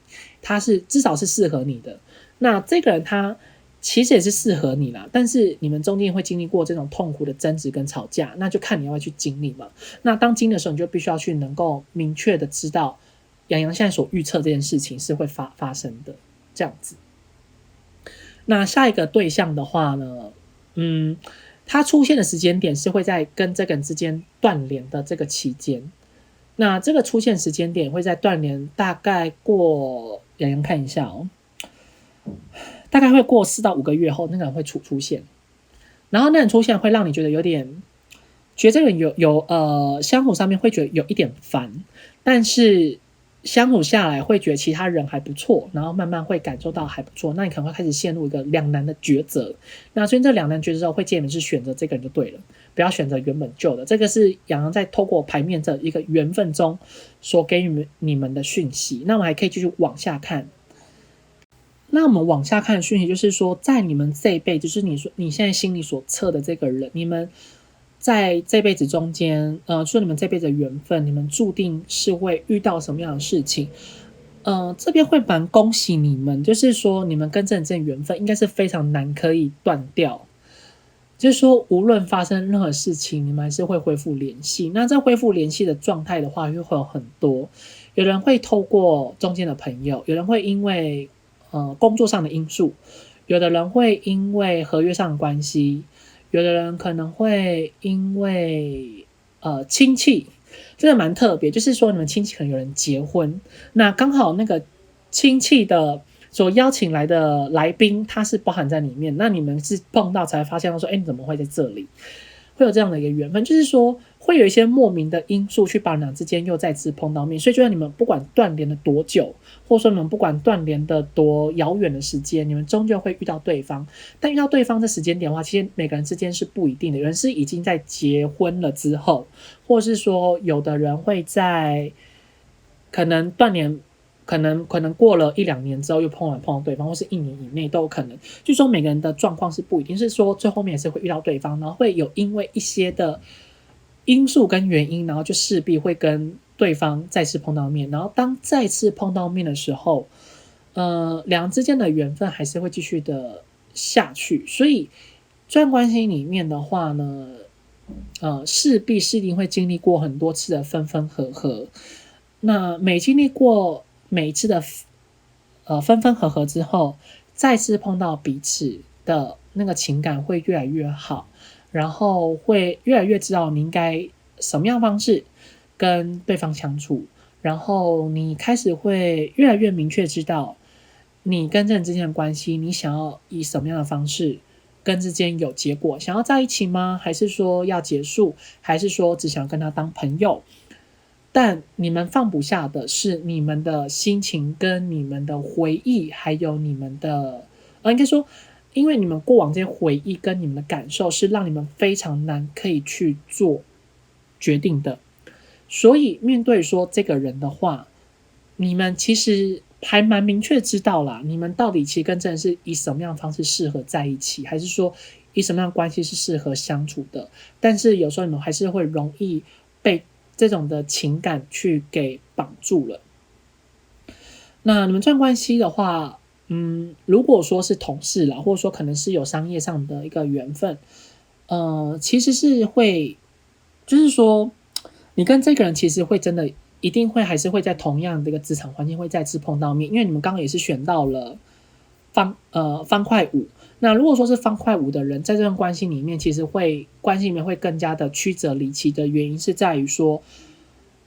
他是至少是适合你的。那这个人他其实也是适合你啦，但是你们中间会经历过这种痛苦的争执跟吵架，那就看你要不要去经历嘛。那当经历的时候，你就必须要去能够明确的知道洋洋现在所预测这件事情是会发生的，这样子。那下一个对象的话呢，他出现的时间点是会在跟这个人之间断联的这个期间。那这个出现时间点会在断联大概过，洋洋看一下哦，大概会过4到5个月后，那个人会出现。然后那人出现会让你觉得有点，觉得这个人有相处上面会觉得有一点烦，但是相处下来会觉得其他人还不错，然后慢慢会感受到还不错，那你可能会开始陷入一个两难的抉择。那所以这两难抉择之后，会建议你是选择这个人就对了，不要选择原本旧的。这个是洋洋在透过牌面这一个缘分中所给予你们的讯息。那我们还可以继续往下看。那我们往下看的讯息就是说，在你们这一辈子，就是你现在心里所测的这个人，你们在这辈子中间，说你们这辈子的缘分，你们注定是会遇到什么样的事情？这边会蛮恭喜你们，就是说你们跟这人缘分应该是非常难可以断掉。就是说，无论发生任何事情，你们还是会恢复联系。那这恢复联系的状态的话，又会有很多。有人会透过中间的朋友，有人会因为工作上的因素，有的人会因为合约上的关系，有的人可能会因为亲戚，真的蛮特别。就是说，你们亲戚可能有人结婚，那刚好那个亲戚的所邀请来的来宾，他是包含在里面。那你们是碰到才发现说，你怎么会在这里？会有这样的一个缘分，就是说会有一些莫名的因素去把你们之间又再次碰到面。所以就算你们不管断联了多久，或者说你们不管断联的多遥远的时间，你们终究会遇到对方。但遇到对方的时间点的话，其实每个人之间是不一定的。有人是已经在结婚了之后，或是说有的人会在可能断联，可能过了1-2年之后又碰到对方，或是1年以内都有可能。就是说每个人的状况是不一定，是说最后面也是会遇到对方，然后会有因为一些的因素跟原因，然后就势必会跟对方再次碰到面。然后当再次碰到面的时候，两人之间的缘分还是会继续的下去。所以这段关系里面的话呢，势必是一定会经历过很多次的分分合合。那经历过每一次的分分合合之后，再次碰到彼此的那个情感会越来越好，然后会越来越知道你应该什么样的方式跟对方相处，然后你开始会越来越明确知道你跟这人之间的关系，你想要以什么样的方式跟之间有结果，想要在一起吗？还是说要结束？还是说只想跟他当朋友？但你们放不下的是你们的心情跟你们的回忆，还有你们的应该说，因为你们过往这些回忆跟你们的感受是让你们非常难可以去做决定的。所以面对说这个人的话，你们其实还蛮明确知道啦，你们到底其实跟这人是以什么样的方式适合在一起，还是说以什么样的关系是适合相处的。但是有时候你们还是会容易被这种的情感去给绑住了。那你们这段关系的话，如果说是同事啦，或者说可能是有商业上的一个缘分，其实是会，就是说，你跟这个人其实会真的一定会还是会在同样的一个职场环境会再次碰到面，因为你们刚刚也是选到了方块五。那如果说是方块五的人，在这段关系里面，其实关系里面会更加的曲折离奇的原因是在于说，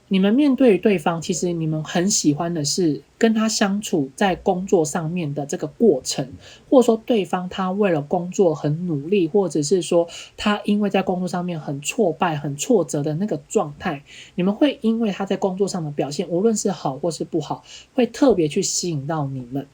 你们面对对方，其实你们很喜欢的是跟他相处在工作上面的这个过程，或者说对方他为了工作很努力，或者是说他因为在工作上面很挫败、很挫折的那个状态，你们会因为他在工作上的表现，无论是好或是不好，会特别去吸引到你们。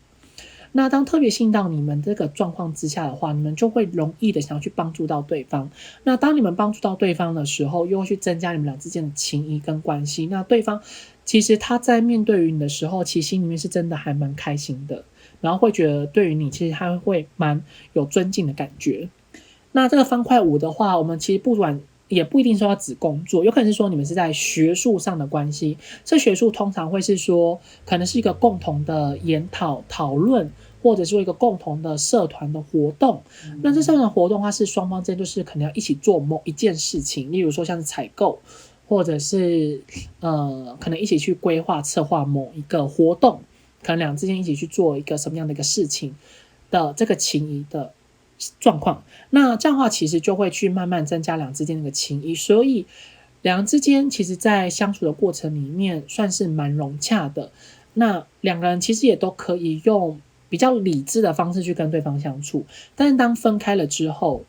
那当特别吸引到你们这个状况之下的话，你们就会容易的想要去帮助到对方。那当你们帮助到对方的时候，又会去增加你们俩之间的情谊跟关系。那对方其实他在面对于你的时候，其实心里面是真的还蛮开心的，然后会觉得对于你其实他会蛮有尊敬的感觉。那这个方块五的话，我们其实也不一定说要只工作，有可能是说你们是在学术上的关系。这学术通常会是说，可能是一个共同的研讨论，或者是一个共同的社团的活动。那这社团的活动的话，是双方之间就是可能要一起做某一件事情，例如说像是采购，或者是可能一起去规划策划某一个活动，可能两之间一起去做一个什么样的一个事情的这个情谊的状况。那这样的话其实就会去慢慢增加两之间的情谊，所以两人之间其实在相处的过程里面算是蛮融洽的。那两个人其实也都可以用比较理智的方式去跟对方相处，但是当分开了之后，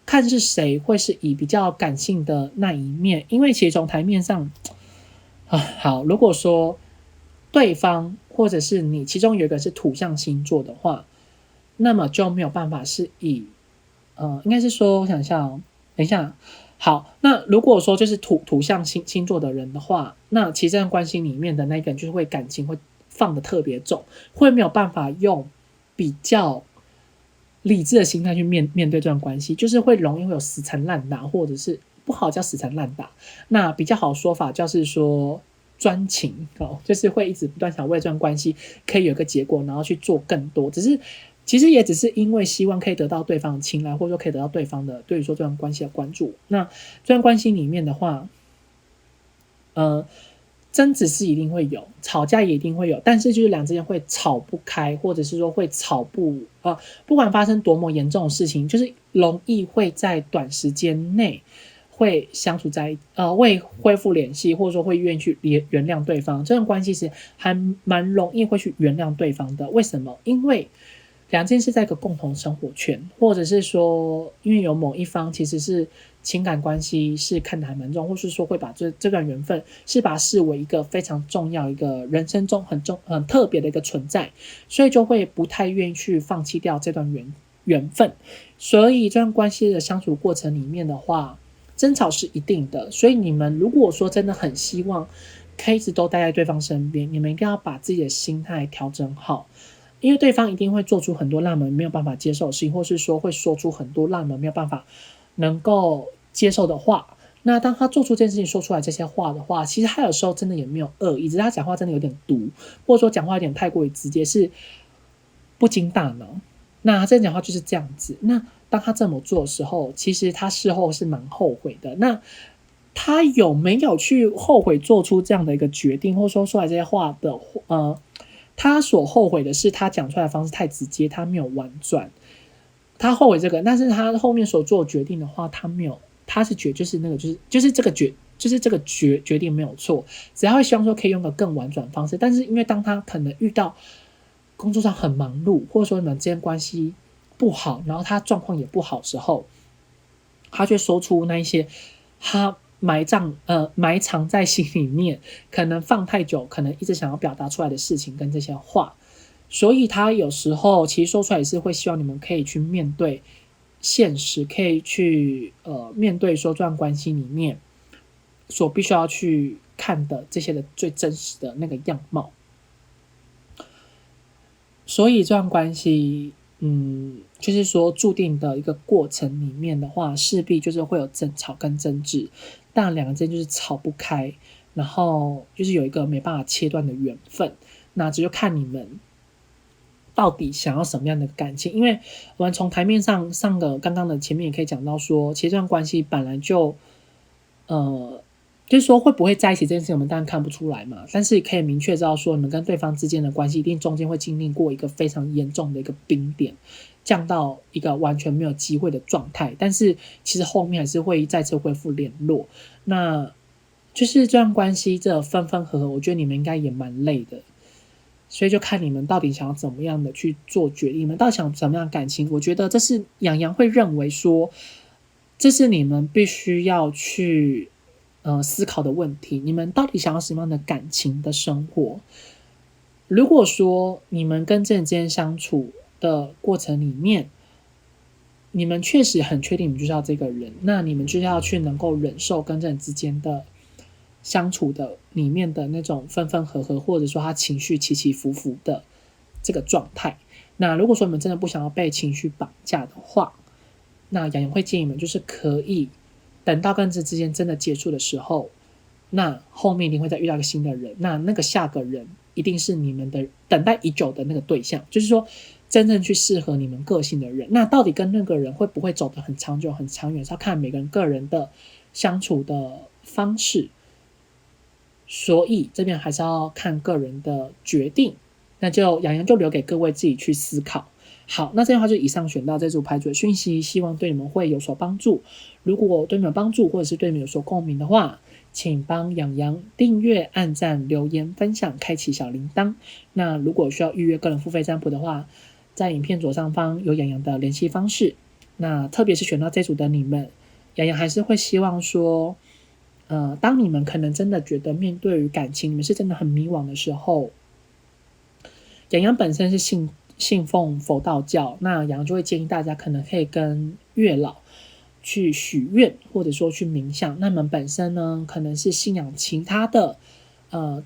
看是谁会是以比较感性的那一面。因为其实从台面上好，如果说对方或者是你其中有一个是土象星座的话，那么就没有办法是以应该是说，我想一下等一下，好，那如果说就是土象星座的人的话，那其实这段关系里面的那个人就是会感情会放得特别重，会没有办法用比较理智的心态去面对这段关系，就是会容易会有死缠烂打，或者是不好叫死缠烂打，那比较好说法就是说专情就是会一直不断想为这段关系可以有个结果，然后去做更多，其实也只是因为希望可以得到对方的青睐，或者说可以得到对方的对于说这段关系的关注。那这段关系里面的话，争执是一定会有，吵架也一定会有，但是就是两之间会吵不开，或者是说会不管发生多么严重的事情，就是容易会在短时间内会相处在会恢复联系，或者说会愿意去原谅对方。这段关系是还蛮容易会去原谅对方的。为什么？因为两件是在一个共同生活圈，或者是说因为有某一方其实是情感关系是看得还蛮重，或是说会把这段缘分是把它视为一个非常重要一个人生中很特别的一个存在，所以就会不太愿意去放弃掉这段缘分。所以这段关系的相处过程里面的话，争吵是一定的，所以你们如果说真的很希望可以一直都待在对方身边，你们一定要把自己的心态调整好。因为对方一定会做出很多让你们没有办法接受的事情，或是说会说出很多让你们没有办法能够接受的话。那当他做出这件事情说出来这些话的话，其实他有时候真的也没有恶意，只是他讲话真的有点毒，或者说讲话有点太过于直接，是不经大脑。那他这讲话就是这样子。那当他这么做的时候，其实他事后是蛮后悔的。那他有没有去后悔做出这样的一个决定，或者说出来这些话的他所后悔的是他讲出来的方式太直接，他没有婉转，他后悔这个，但是他后面所做的决定的话，他没有，他是就是这个决定没有错，只要会希望说可以用个更婉转的方式，但是因为当他可能遇到工作上很忙碌，或者说你们之间关系不好，然后他状况也不好的时候，他却说出那一些他埋藏在心里面，可能放太久，可能一直想要表达出来的事情跟这些话，所以他有时候其实说出来也是会希望你们可以去面对现实，可以去面对说这段关系里面所必须要去看的这些的最真实的那个样貌。所以这段关系就是说注定的一个过程里面的话，势必就是会有争吵跟争执，但两个之间就是吵不开，然后就是有一个没办法切断的缘分，那这就看你们到底想要什么样的感情。因为我们从台面上刚刚的前面也可以讲到说，其实这段关系本来就就是说会不会在一起这件事情我们当然看不出来嘛，但是可以明确知道说你们跟对方之间的关系一定中间会经历过一个非常严重的一个冰点，降到一个完全没有机会的状态，但是其实后面还是会再次恢复联络。那就是这段关系这分分合合，我觉得你们应该也蛮累的，所以就看你们到底想要怎么样的去做决定，你们到底想怎么样的感情。我觉得这是洋洋会认为说，这是你们必须要去思考的问题，你们到底想要什么样的感情的生活。如果说你们跟这人之间相处的过程里面，你们确实很确定你们就是要这个人，那你们就要去能够忍受跟这人之间的相处的里面的那种分分合合，或者说他情绪起起伏伏的这个状态。那如果说你们真的不想要被情绪绑架的话，那洋洋会建议你们就是可以等到跟这之间真的结束的时候，那后面一定会再遇到一个新的人，那个下个人一定是你们的等待已久的那个对象，就是说真正去适合你们个性的人。那到底跟那个人会不会走得很长久很长远，是要看每个人个人的相处的方式，所以这边还是要看个人的决定，那就洋洋就留给各位自己去思考。好，那这样的话就以上选到这组牌组的讯息，希望对你们会有所帮助。如果对你们有帮助，或者是对你们有所共鸣的话，请帮洋洋订阅、按赞、留言、分享、开启小铃铛。那如果需要预约个人付费占卜的话，在影片左上方有洋洋的联系方式。那特别是选到这组的你们，洋洋还是会希望说，当你们可能真的觉得面对于感情，你们是真的很迷惘的时候，洋洋本身是信奉佛道教，那洋洋就会建议大家可能可以跟月老去许愿，或者说去冥想。那么本身呢，可能是信仰其他的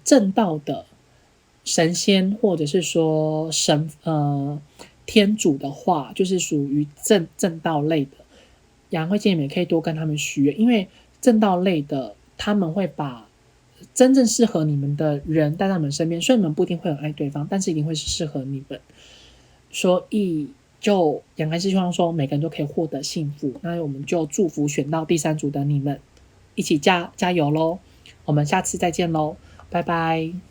正道的神仙，或者是说天主的话，就是属于正道类的，洋洋会建议你们可以多跟他们许愿，因为正道类的他们会把真正适合你们的人带到你们身边，所以你们不一定会很爱对方，但是一定会是适合你们。所以就洋洋是希望说每个人都可以获得幸福，那我们就祝福选到第3组的你们一起加油咯。我们下次再见咯，拜拜。